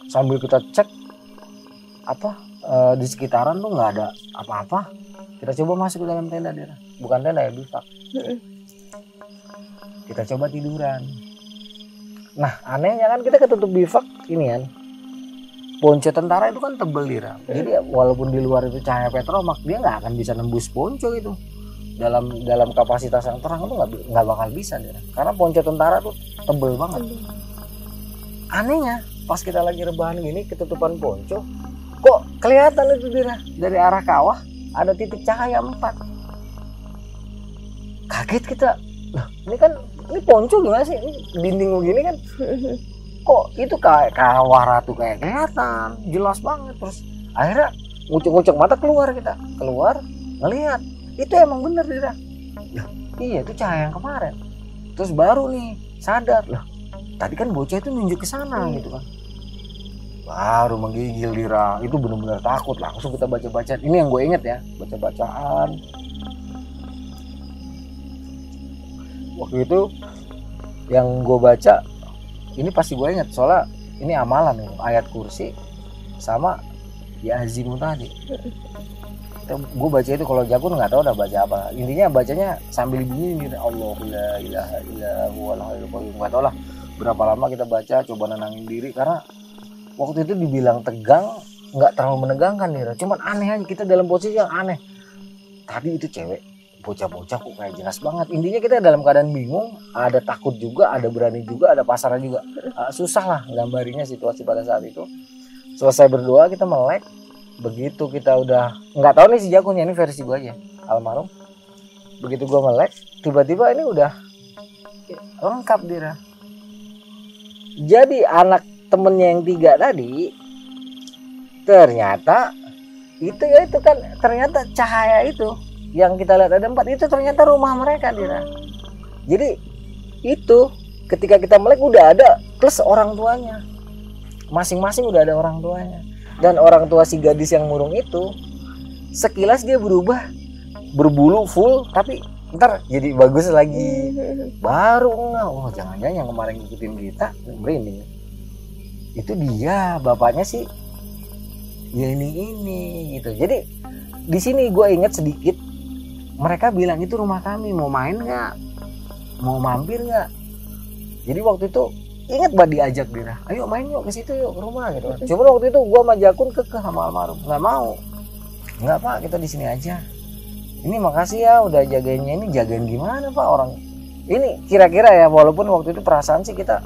sambil kita cek di sekitaran tuh nggak ada apa-apa. Kita coba masuk ke dalam tenda Dira, bukan tenda ya, bivak. Kita coba tiduran. Nah anehnya kan kita ketutup bivak ini kan, ponco tentara itu kan tebel Dira. Jadi walaupun di luar itu cahaya petromak, dia nggak akan bisa nembus ponco itu. Dalam kapasitas yang terang itu nggak bakal bisa Dira. Karena ponco tentara tuh tebel banget. Anehnya pas kita lagi rebahan gini ketutupan ponco, kok kelihatan itu Dira, dari arah kawah ada titik cahaya 4. Kaget kita, lah ini ponco gimana sih, ini dinding begini kan, kok itu kayak kawah ratu kayak kelihatan jelas banget. Terus akhirnya ngucek-ngucek mata keluar ngelihat itu emang bener dia. Lah, iya itu cahaya yang kemarin. Terus baru nih sadar, lah tadi kan bocah itu nunjuk ke sana gitu kan. Baru menggigil Dira, itu benar-benar takut. Langsung kita baca-baca, ini yang gue inget ya, baca-bacaan. Waktu itu yang gue baca, ini pasti gue inget soalnya ini amalan nih, ayat kursi sama ya azimu tadi. Gue baca itu, kalau Jakun nggak tahu udah baca apa. Intinya bacanya sambil bunyi gitu, Allahu la ilaha illa huwal hayyul qayyum. Nggak tahu lah berapa lama kita baca, coba nenangin diri karena waktu itu dibilang tegang, nggak terlalu menegangkan Dira. Cuman aneh aja, kita dalam posisi yang aneh. Tadi itu cewek, bocah-bocah kok kayak jelas banget. Intinya kita dalam keadaan bingung, ada takut juga, ada berani juga, ada pasrah juga. Susah lah gambarinya situasi pada saat itu. Selesai berdoa kita melek. Begitu kita udah, nggak tahu nih si Jakunnya, ini versi gue aja, almarhum. Begitu gue melek, tiba-tiba ini udah lengkap Dira. Jadi anak temennya yang 3 tadi ternyata itu kan ternyata cahaya itu yang kita lihat ada 4 itu ternyata rumah mereka Dira. Jadi itu ketika kita melek udah ada plus orang tuanya, masing-masing udah ada orang tuanya. Dan orang tua si gadis yang murung itu sekilas dia berubah, berbulu full, tapi ntar jadi bagus lagi. Baru enggak, oh jangan-jangan yang kemarin ngikutin kita merinding. Itu dia bapaknya sih ya ini gitu. Jadi di sini gue inget sedikit, mereka bilang itu rumah kami, mau main nggak, mau mampir nggak. Jadi waktu itu inget banget diajak Dira, ayo main yuk ke situ yuk ke rumah gitu kan. Cuma waktu itu gue sama Jakun kekeh sama almarhum, nggak mau, nggak pak kita di sini aja. Ini makasih ya udah jagainnya. Ini jagain gimana pak, orang ini kira-kira ya, walaupun waktu itu perasaan sih kita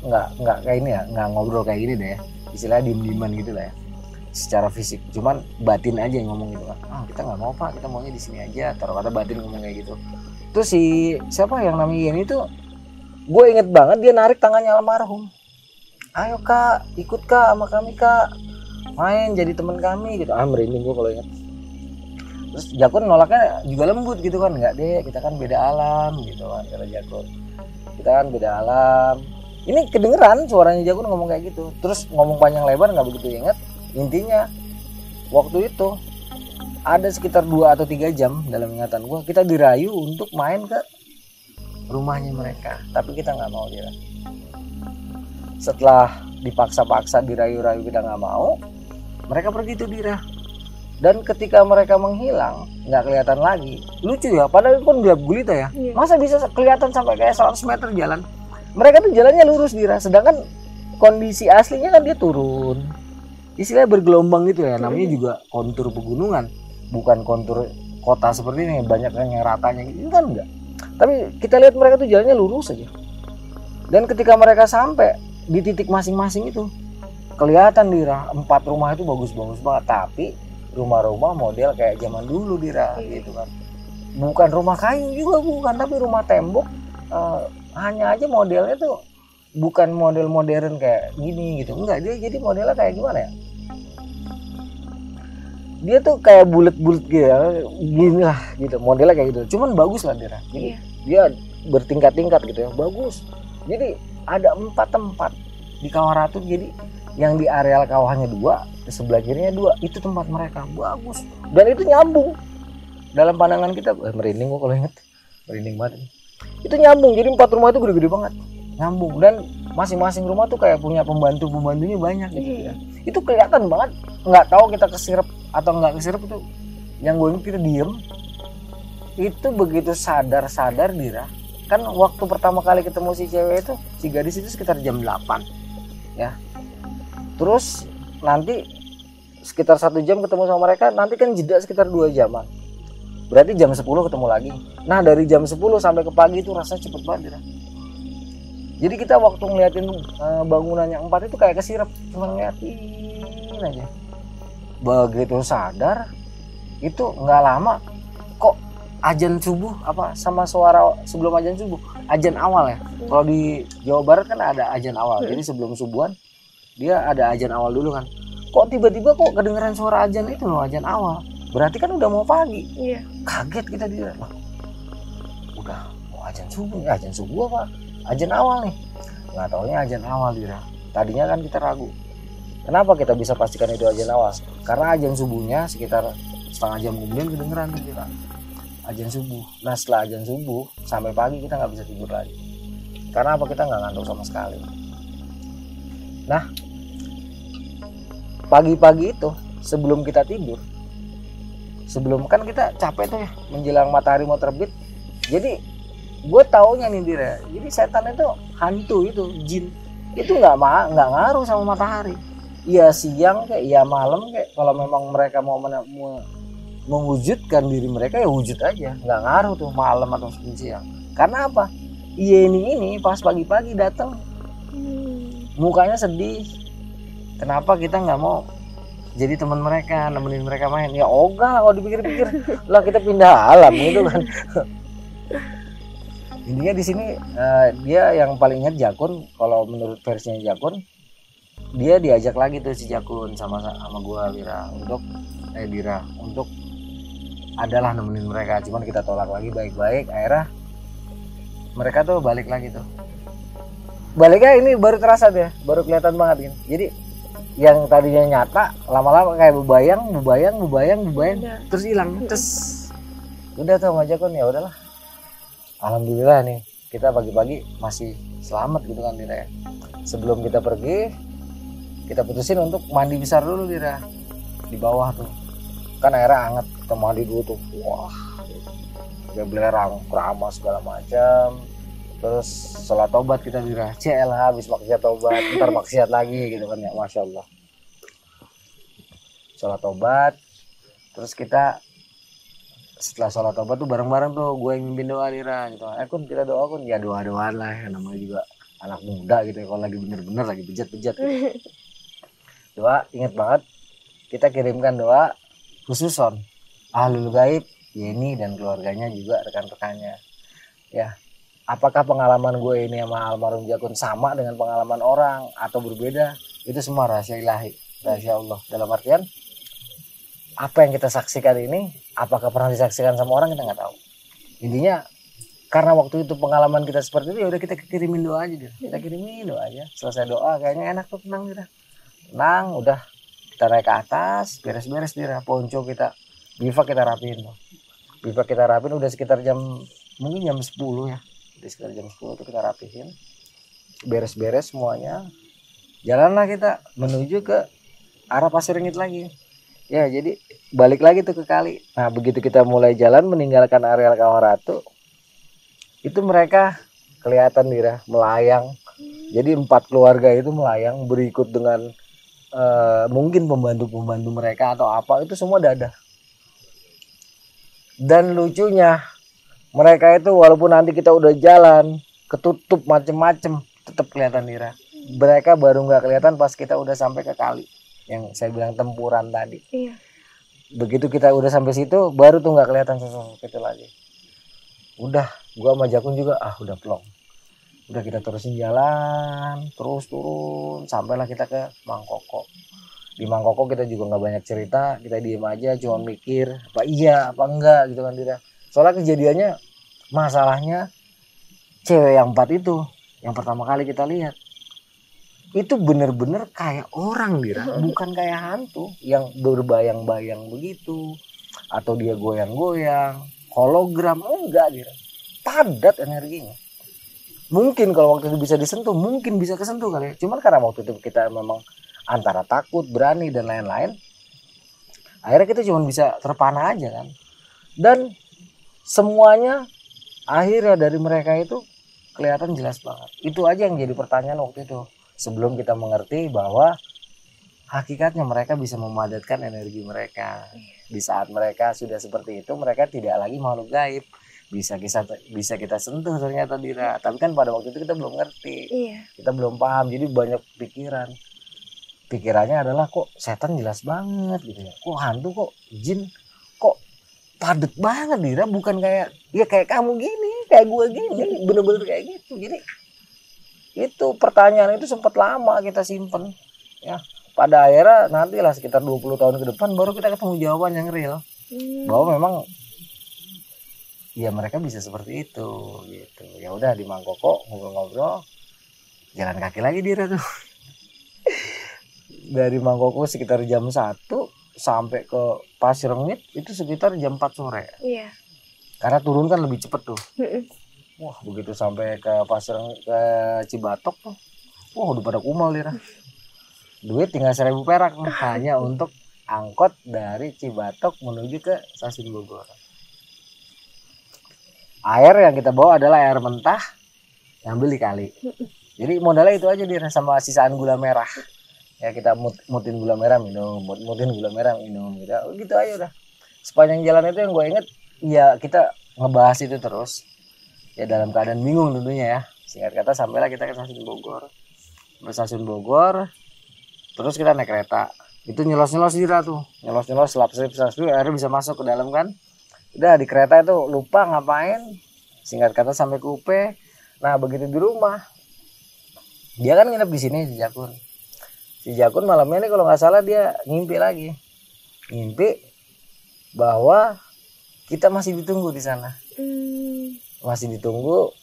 nggak kayak ini ya, nggak ngobrol kayak gini deh ya, istilahnya diem-dieman gitu lah ya secara fisik. Cuman batin aja yang ngomong gitu kan, kita nggak mau pak, kita maunya di sini aja, taruh kata batin ngomong kayak gitu. Terus si siapa yang namanya ini tuh, gue inget banget dia narik tangannya almarhum, ayo kak ikut kak sama kami kak, main jadi teman kami gitu. Merinding gue kalau inget. Terus Jakun nolaknya juga lembut gitu kan, nggak deh kita kan beda alam gitu kan, kata Jakun, kita kan beda alam. Ini kedengeran suaranya Jakun ngomong kayak gitu. Terus ngomong panjang lebar nggak begitu inget. Intinya waktu itu ada sekitar 2 atau 3 jam dalam ingatan gue, kita dirayu untuk main ke rumahnya mereka, tapi kita nggak mau Dira. Setelah dipaksa-paksa dirayu-rayu kita nggak mau, mereka pergi tuh Dira. Dan ketika mereka menghilang nggak kelihatan lagi. Lucu ya, padahal itu kan gelap gulita ya. Masa bisa kelihatan sampai kayak 100 meter jalan. Mereka tuh jalannya lurus Dira, sedangkan kondisi aslinya kan dia turun, istilahnya bergelombang gitu ya. Namanya juga kontur pegunungan, bukan kontur kota seperti ini banyak yang ratanya gitu kan, enggak. Tapi kita lihat mereka tuh jalannya lurus aja. Dan ketika mereka sampai di titik masing-masing itu, kelihatan Dira, 4 rumah itu bagus-bagus banget. Tapi rumah-rumah model kayak zaman dulu Dira gitu kan. Bukan rumah kayu juga bukan, tapi rumah tembok. Hanya aja modelnya tuh bukan model modern kayak gini gitu. Enggak, dia jadi modelnya kayak gimana ya? Dia tuh kayak bulat-bulat gitu ya, gini lah gitu, modelnya kayak gitu. Cuman bagus lah Dira. Jadi dia bertingkat-tingkat gitu ya, bagus. Jadi ada 4 tempat di Kawah Ratu. Jadi yang di areal kawahnya 2, di sebelah kirinya 2, itu tempat mereka, bagus. Dan itu nyambung dalam pandangan kita. Merinding gua kalau inget, merinding banget. Itu nyambung, jadi 4 rumah itu gede-gede banget, nyambung. Dan masing-masing rumah tuh kayak punya pembantunya banyak gitu ya. Itu kelihatan banget. Nggak tahu kita kesirep atau nggak kesirep itu. Yang gue ingat kita diem. Itu begitu sadar Dira. Kan waktu pertama kali ketemu si cewek itu, si gadis itu sekitar jam 8 ya. Terus nanti sekitar 1 jam ketemu sama mereka, nanti kan jeda sekitar 2 jaman. Berarti jam 10 ketemu lagi. Nah dari jam 10 sampai ke pagi itu rasanya cepet banget Dira. Jadi kita waktu ngeliatin bangunan yang 4 itu kayak kesirep, cuma ngeliatin aja. Begitu sadar, itu nggak lama kok azan subuh apa sama suara sebelum azan subuh, azan awal ya. Kalau di Jawa Barat kan ada azan awal. Jadi sebelum subuhan dia ada azan awal dulu kan. Kok tiba-tiba kok kedengeran suara azan itu loh, azan awal. Berarti kan udah mau pagi. Iya. Kaget kita dia. Udah mau azan subuh, azan subuh apa? Azan awal nih. Nggak taunya azan awal dia. Tadinya kan kita ragu. Kenapa kita bisa pastikan itu azan awal? Karena azan subuhnya sekitar setengah jam kemudian kedengeran tuh kita. Azan subuh. Nah setelah azan subuh sampai pagi kita nggak bisa tidur lagi. Karena apa? Kita nggak ngantuk sama sekali. Nah pagi-pagi itu sebelum kita tidur, sebelum kan kita capek tuh ya menjelang matahari mau terbit. Jadi gue taunya nih Dira, jadi setan itu hantu itu jin itu nggak ngaruh sama matahari. Ya siang kayak ya malam kayak kalau memang mereka mau mewujudkan diri mereka ya wujud aja, nggak ngaruh tuh malam atau siang. Karena apa? Iya ini pas pagi-pagi datang mukanya sedih. Kenapa kita nggak mau jadi teman mereka, nemenin mereka main? Ya ogah kalau dipikir-pikir lah kita pindah alam gitu kan. Intinya di sini dia yang paling ingat Jakun. Kalau menurut versinya Jakun, dia diajak lagi tuh si Jakun sama gua Dira untuk adalah nemenin mereka. Cuman kita tolak lagi baik-baik. Akhirnya mereka tuh balik lagi tuh. Baliknya ini baru terasa deh, baru kelihatan banget kan. Jadi yang tadinya nyata lama-lama kayak bebayang terus hilang terus udah tuh sama Jakun. Ya udahlah, alhamdulillah nih kita pagi-pagi masih selamat gitu kan Dira ya. Sebelum kita pergi kita putusin untuk mandi besar dulu Dira di bawah tuh kan airnya hangat, kita mandi dulu tuh. Wah udah belerang keramas segala macam. Terus sholat tobat kita Dira, CLH habis maksiat tobat, ntar maksiat lagi gitu kan ya, Masya Allah. Sholat tobat, terus kita setelah sholat tobat tuh bareng-bareng tuh gue yang mimpin doa Dira gitu. Kun kita doa Kun, ya doa-doaan lah ya, namanya juga anak muda gitu ya, kalau lagi bener-bener lagi bejat-bejat gitu. Doa, inget banget kita kirimkan doa khususon Ahlul Gaib, Yeni dan keluarganya juga rekan-rekannya ya. Apakah pengalaman gue ini sama almarhum Jakun sama dengan pengalaman orang atau berbeda? Itu semua rahasia ilahi, rahasia Allah. Dalam artian apa yang kita saksikan ini, apakah pernah disaksikan sama orang kita nggak tahu. Intinya karena waktu itu pengalaman kita seperti itu, ya udah kita kirimin doa aja deh. Kita kirimin doa aja. Selesai doa kayaknya enak tuh, tenang kita. Tenang, udah kita naik ke atas, beres-beres Dira. Ponco kita, bivak kita rapiin tuh. Bivak kita rapiin udah sekitar mungkin jam 10 ya. Di sekitar jam 10 tuh kita rapihin, beres-beres semuanya, jalanlah kita menuju ke arah Pasir Ringit lagi ya. Jadi balik lagi tuh ke kali. Nah begitu kita mulai jalan meninggalkan areal Kawaratu, itu mereka kelihatan Dira melayang. Jadi 4 keluarga itu melayang berikut dengan mungkin pembantu-pembantu mereka atau apa, itu semua ada. Dan lucunya mereka itu walaupun nanti kita udah jalan ketutup macem-macem tetap kelihatan Dira. Mereka baru nggak kelihatan pas kita udah sampai ke kali yang saya bilang tempuran tadi. Iya. Begitu kita udah sampai situ baru tuh nggak kelihatan sosok itu lagi. Udah gua sama Jakun juga udah plong. Udah kita terusin jalan terus turun sampailah kita ke Mangkoko. Di Mangkoko kita juga nggak banyak cerita, kita diem aja cuma mikir apa iya apa enggak gitu kan Dira. Soalnya kejadiannya, masalahnya cewek yang 4 itu, yang pertama kali kita lihat, itu bener-bener kayak orang Dira, bukan kayak hantu yang berbayang-bayang begitu, atau dia goyang-goyang, hologram, enggak Dira, padat energinya. Mungkin kalau waktu itu bisa disentuh, mungkin bisa kesentuh kali ya, cuman karena waktu itu kita memang antara takut, berani, dan lain-lain, akhirnya kita cuma bisa terpana aja kan. Dan semuanya akhirnya dari mereka itu kelihatan jelas banget. Itu aja yang jadi pertanyaan waktu itu. Sebelum kita mengerti bahwa hakikatnya mereka bisa memadatkan energi mereka. Di saat mereka sudah seperti itu, mereka tidak lagi makhluk gaib. Bisa kita sentuh ternyata Dira. Tapi kan pada waktu itu kita belum ngerti. Iya. Kita belum paham. Jadi banyak pikiran. Pikirannya adalah kok setan jelas banget gitu ya. Kok hantu, kok jin, kok padet banget Dira, bukan kayak ya kayak kamu gini, kayak gue gini, bener-bener kayak gitu. Jadi itu pertanyaan itu sempat lama kita simpen ya. Pada akhirnya nantilah sekitar 20 tahun ke depan baru kita ketemu jawaban yang real bahwa memang ya mereka bisa seperti itu gitu. Ya udah di Mangkoko ngobrol-ngobrol, jalan kaki lagi Dira tuh. Dari Mangkoko sekitar jam 1 sampai ke Pasir Rengit itu sekitar jam 4 sore. Iya. Karena turun kan lebih cepet tuh. Wah, begitu sampai ke Pasir Rengit, ke Cibatok tuh. Wah, udah pada kumal Dira. Duit tinggal 1.000 perak hanya untuk angkot dari Cibatok menuju ke Stasiun Bogor. Air yang kita bawa adalah air mentah yang beli kali. Jadi modalnya itu aja Dira, sama sisaan gula merah. Ya kita mutin gula merah minum, mutin gula merah minum gitu. Gitu aja udah. Sepanjang jalan itu yang gue inget ya kita ngebahas itu terus. Ya dalam keadaan bingung tentunya ya. Singkat kata sampailah kita ke Stasiun Bogor. Ke Stasiun Bogor, terus kita naik kereta. Itu nyelos-nyelos Dira tuh. Nyelos-nyelos selap-selip akhirnya bisa masuk ke dalam kan. Udah di kereta itu lupa ngapain. Singkat kata sampai ke UP. Nah begitu di rumah, dia kan nginep di sini si Jakun. Si Jakun malamnya nih kalau nggak salah dia ngimpi lagi. Ngimpi bahwa kita masih ditunggu di sana. Masih ditunggu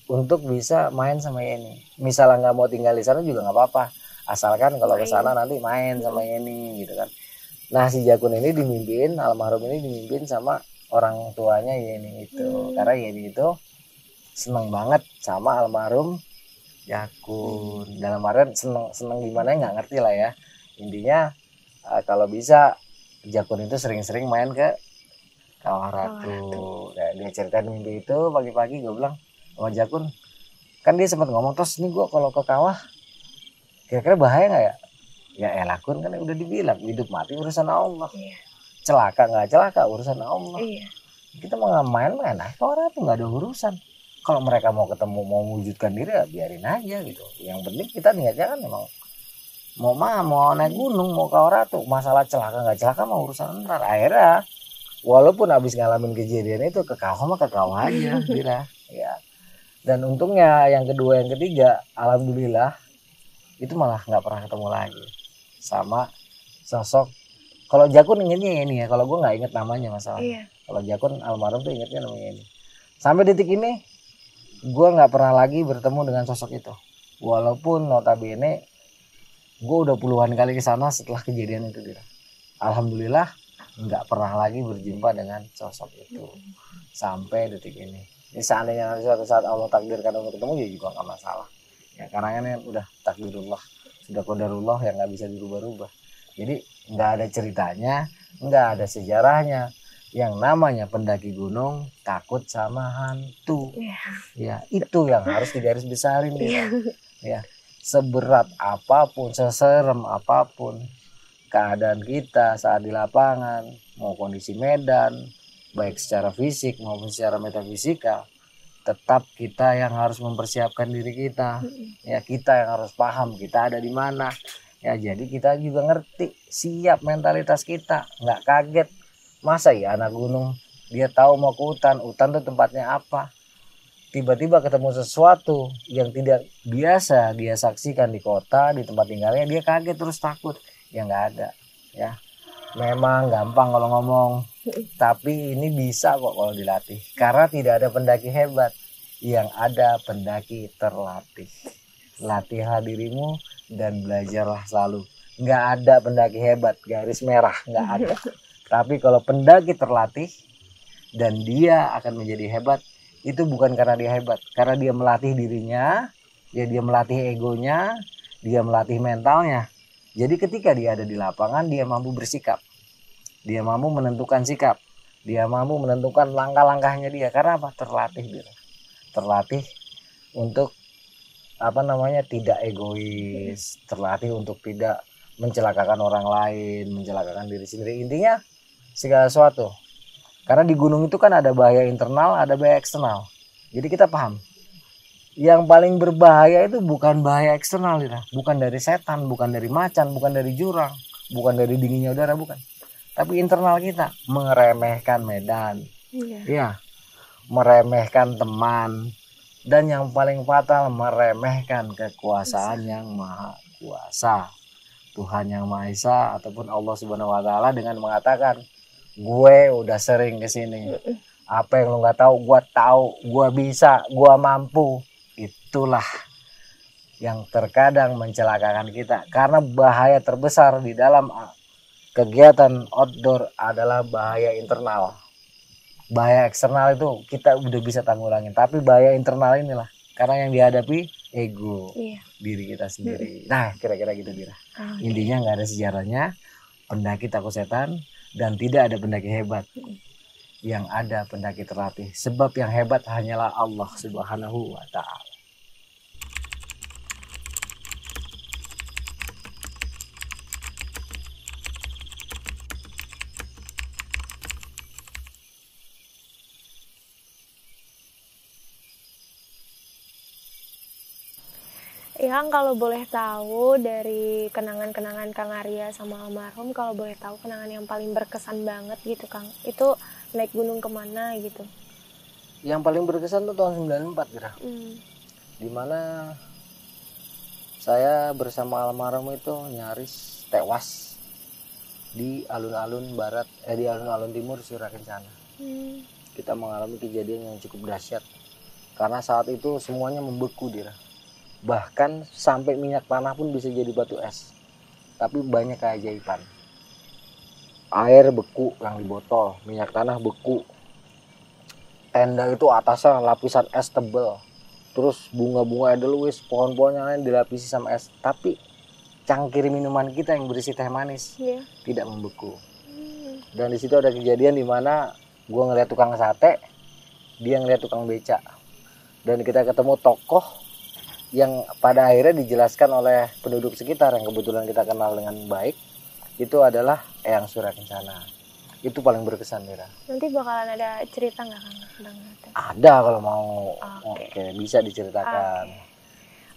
untuk bisa main sama Yeni. Misalnya nggak mau tinggal di sana juga nggak apa-apa. Asalkan kalau ke sana nanti main sama Yeni gitu kan. Nah si Jakun ini dimimpiin, almarhum ini dimimpiin sama orang tuanya Yeni itu. Karena Yeni itu seneng banget sama almarhum Jakun. Dalam artian seneng gimana nggak ngerti lah ya. Intinya kalau bisa Jakun itu sering-sering main ke Kawah Ratu. Nah, dia ceritain mimpi itu pagi-pagi gue bilang sama Jakun, kan dia sempat ngomong terus ini gue kalau ke kawah kira-kira bahaya nggak ya? Ya elah Kun kan udah dibilang hidup mati urusan Allah. Iya. Celaka nggak celaka urusan Allah. Iya. Kita mau main aja Kawah Ratu nggak ada urusan. Kalau mereka mau ketemu mau mewujudkan diri ya biarin aja gitu. Yang penting kita niatnya kan memang mau naik gunung mau Kawah Ratu. Masalah celaka nggak celaka mau urusan ntar. Akhirnya walaupun habis ngalamin kejadian itu ke kawah mah ke kawah aja Dira. Ya. Dan untungnya yang kedua yang ketiga alhamdulillah itu malah nggak pernah ketemu lagi sama sosok. Kalau Jakun ingetnya ini ya, kalau gue nggak inget namanya masalah. Iya. Kalau Jakun almarhum tuh ingetnya namanya ini. Sampai detik ini gue nggak pernah lagi bertemu dengan sosok itu. Walaupun notabene gue udah puluhan kali ke sana setelah kejadian itu Dira. Alhamdulillah nggak pernah lagi berjumpa dengan sosok itu sampai detik ini. Ini seandainya suatu saat Allah takdirkan untuk ketemu ya juga nggak masalah. Ya karena kan udah takdirullah, sudah qadarullah yang nggak bisa dirubah-rubah. Jadi nggak ada ceritanya, nggak ada sejarahnya. Yang namanya pendaki gunung takut sama hantu. Ya itu yang harus digaris besarin dia. Ya seberat apapun, seserem apapun keadaan kita saat di lapangan, mau kondisi medan, baik secara fisik maupun secara metafisikal, tetap kita yang harus mempersiapkan diri kita. Ya kita yang harus paham kita ada di mana. Ya jadi kita juga ngerti, siap mentalitas kita, nggak kaget. Masa ya anak gunung dia tahu mau ke hutan tuh tempatnya apa. Tiba-tiba ketemu sesuatu yang tidak biasa dia saksikan di kota, di tempat tinggalnya, dia kaget terus takut. Ya nggak ada. Ya memang gampang kalau ngomong, tapi ini bisa kok kalau dilatih. Karena tidak ada pendaki hebat, yang ada pendaki terlatih. Latihlah dirimu dan belajarlah selalu. Nggak ada pendaki hebat, garis merah, nggak ada. Tapi kalau pendaki terlatih dan dia akan menjadi hebat, itu bukan karena dia hebat, karena dia melatih dirinya, ya dia melatih egonya, dia melatih mentalnya. Jadi ketika dia ada di lapangan, dia mampu bersikap, dia mampu menentukan sikap, dia mampu menentukan langkah-langkahnya dia. Karena apa? Terlatih dia, terlatih untuk tidak egois, terlatih untuk tidak mencelakakan orang lain, mencelakakan diri sendiri. Intinya segala sesuatu. Karena di gunung itu kan ada bahaya internal, ada bahaya eksternal. Jadi kita paham. Yang paling berbahaya itu bukan bahaya eksternal, bukan dari setan, bukan dari macan, bukan dari jurang, bukan dari dinginnya udara, bukan. Tapi internal kita meremehkan medan, Iya. ya, meremehkan teman, dan yang paling fatal meremehkan kekuasaan yang maha kuasa, Tuhan yang Maha Esa ataupun Allah Subhanahu Wa Taala dengan mengatakan, gue udah sering kesini, apa yang lo nggak tahu, gue bisa, gue mampu. Itulah yang terkadang mencelakakan kita, karena bahaya terbesar di dalam kegiatan outdoor adalah bahaya internal. Bahaya eksternal itu kita udah bisa tanggulangin, tapi bahaya internal inilah karena yang dihadapi ego, Iya. diri kita sendiri. Nah, kira-kira gitu Dira. Oke. Intinya nggak ada sejarahnya, pendaki takut setan, dan tidak ada pendaki hebat. Yang ada pendaki terlatih, sebab yang hebat hanyalah Allah Subhanahu wa Ta'ala. Ya, Kang, kalau boleh tahu dari kenangan-kenangan Kang Arya sama almarhum, kalau boleh tahu kenangan yang paling berkesan banget gitu, Kang, itu naik gunung kemana gitu? Yang paling berkesan tuh tahun 94 Dira. Hmm. Dimana saya bersama almarhum itu nyaris tewas di alun-alun barat, di alun-alun timur Surya Kencana. Kita mengalami kejadian yang cukup dahsyat karena saat itu semuanya membeku Dira. Bahkan sampai minyak tanah pun bisa jadi batu es. Tapi banyak keajaiban. Air beku yang di botol, minyak tanah beku. Tenda itu atasnya lapisan es tebel. Terus bunga-bunga edelweiss, pohon-pohon yang lain dilapisi sama es. Tapi cangkir minuman kita yang berisi teh manis tidak membeku. Dan di situ ada kejadian di mana gue ngeliat tukang sate, dia ngeliat tukang beca. Dan kita ketemu tokoh yang pada akhirnya dijelaskan oleh penduduk sekitar yang kebetulan kita kenal dengan baik, itu adalah Eyang Surya Kencana. Itu paling berkesan Dira. Nanti bakalan ada cerita nggak, Kang, tentang itu? Ada kalau mau. Oke. Bisa diceritakan.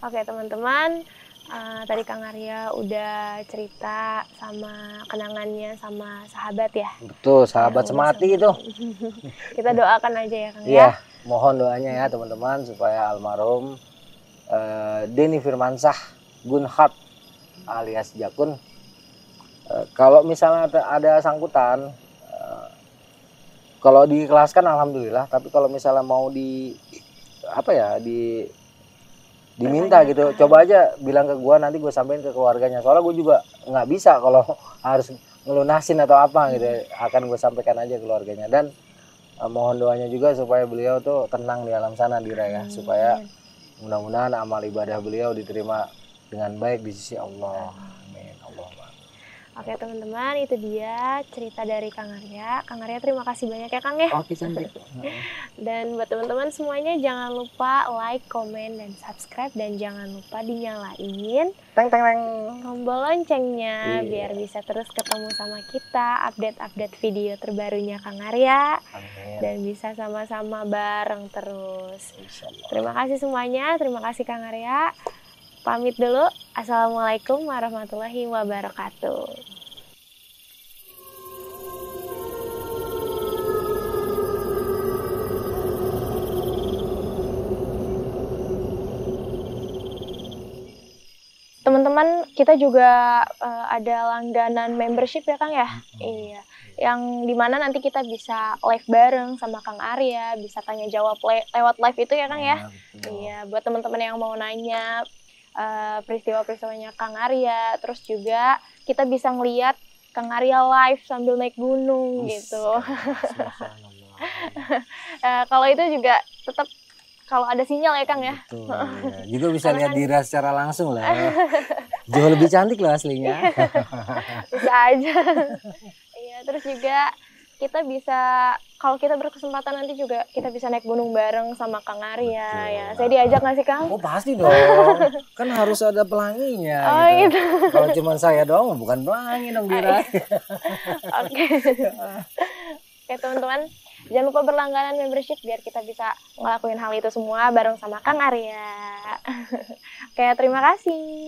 Oke, teman-teman, tadi Kang Arya udah cerita sama kenangannya sama sahabat ya. Betul, sahabat semati itu. Kita doakan aja ya, Kang, ya. Iya, mohon doanya ya teman-teman supaya almarhum Denny Firmansyah Gunhat alias Jakun, kalau misalnya ada sangkutan, kalau diikhlaskan alhamdulillah, tapi kalau misalnya mau diminta gitu, coba aja bilang ke gua, nanti gue sampein ke keluarganya, soalnya gue juga nggak bisa kalau harus ngelunasin atau apa gitu, akan gue sampaikan aja keluarganya. Dan mohon doanya juga supaya beliau tuh tenang di alam sana Dira ya, supaya mudah-mudahan amal ibadah beliau diterima dengan baik di sisi Allah. Amin. Allahumma. Oke, teman-teman, itu dia cerita dari Kang Arya. Kang Arya, terima kasih banyak ya, Kang, ya. Oke, cantik. Dan buat teman-teman semuanya, jangan lupa like, komen, dan subscribe. Dan jangan lupa dinyalain Teng teng teng tombol loncengnya, Iya. biar bisa terus ketemu sama kita, update-update video terbarunya Kang Arya. Amin. Dan bisa sama-sama bareng terus. Insyaallah. Terima kasih semuanya, terima kasih Kang Arya. Pamit dulu. Assalamualaikum warahmatullahi wabarakatuh. Teman-teman, kita juga ada langganan membership ya, Kang, ya? Iya. Yang dimana nanti kita bisa live bareng sama Kang Arya, bisa tanya jawab lewat live itu ya, Kang, ya? Iya, buat teman-teman yang mau nanya peristiwa-peristiwanya Kang Arya, terus juga kita bisa ngeliat Kang Arya live sambil naik gunung gitu. Kalau itu juga tetap kalau ada sinyal ya, Kang, ya. Betul, ya. Juga bisa lihat Dira secara langsung lah. Jauh lebih cantik loh aslinya. Bisa aja. Iya, terus juga kita bisa, kalau kita berkesempatan nanti juga kita bisa naik gunung bareng sama Kang Arya. Betul. Ya. Saya diajak nggak sih, Kang? Oh pasti dong. Kan harus ada pelanginya. Oh, gitu. Kalau cuma saya doang bukan pelangi dong Dira. Oke. Oke, teman-teman, jangan lupa berlangganan membership biar kita bisa ngelakuin hal itu semua bareng sama Kang Arya. Oke, terima kasih.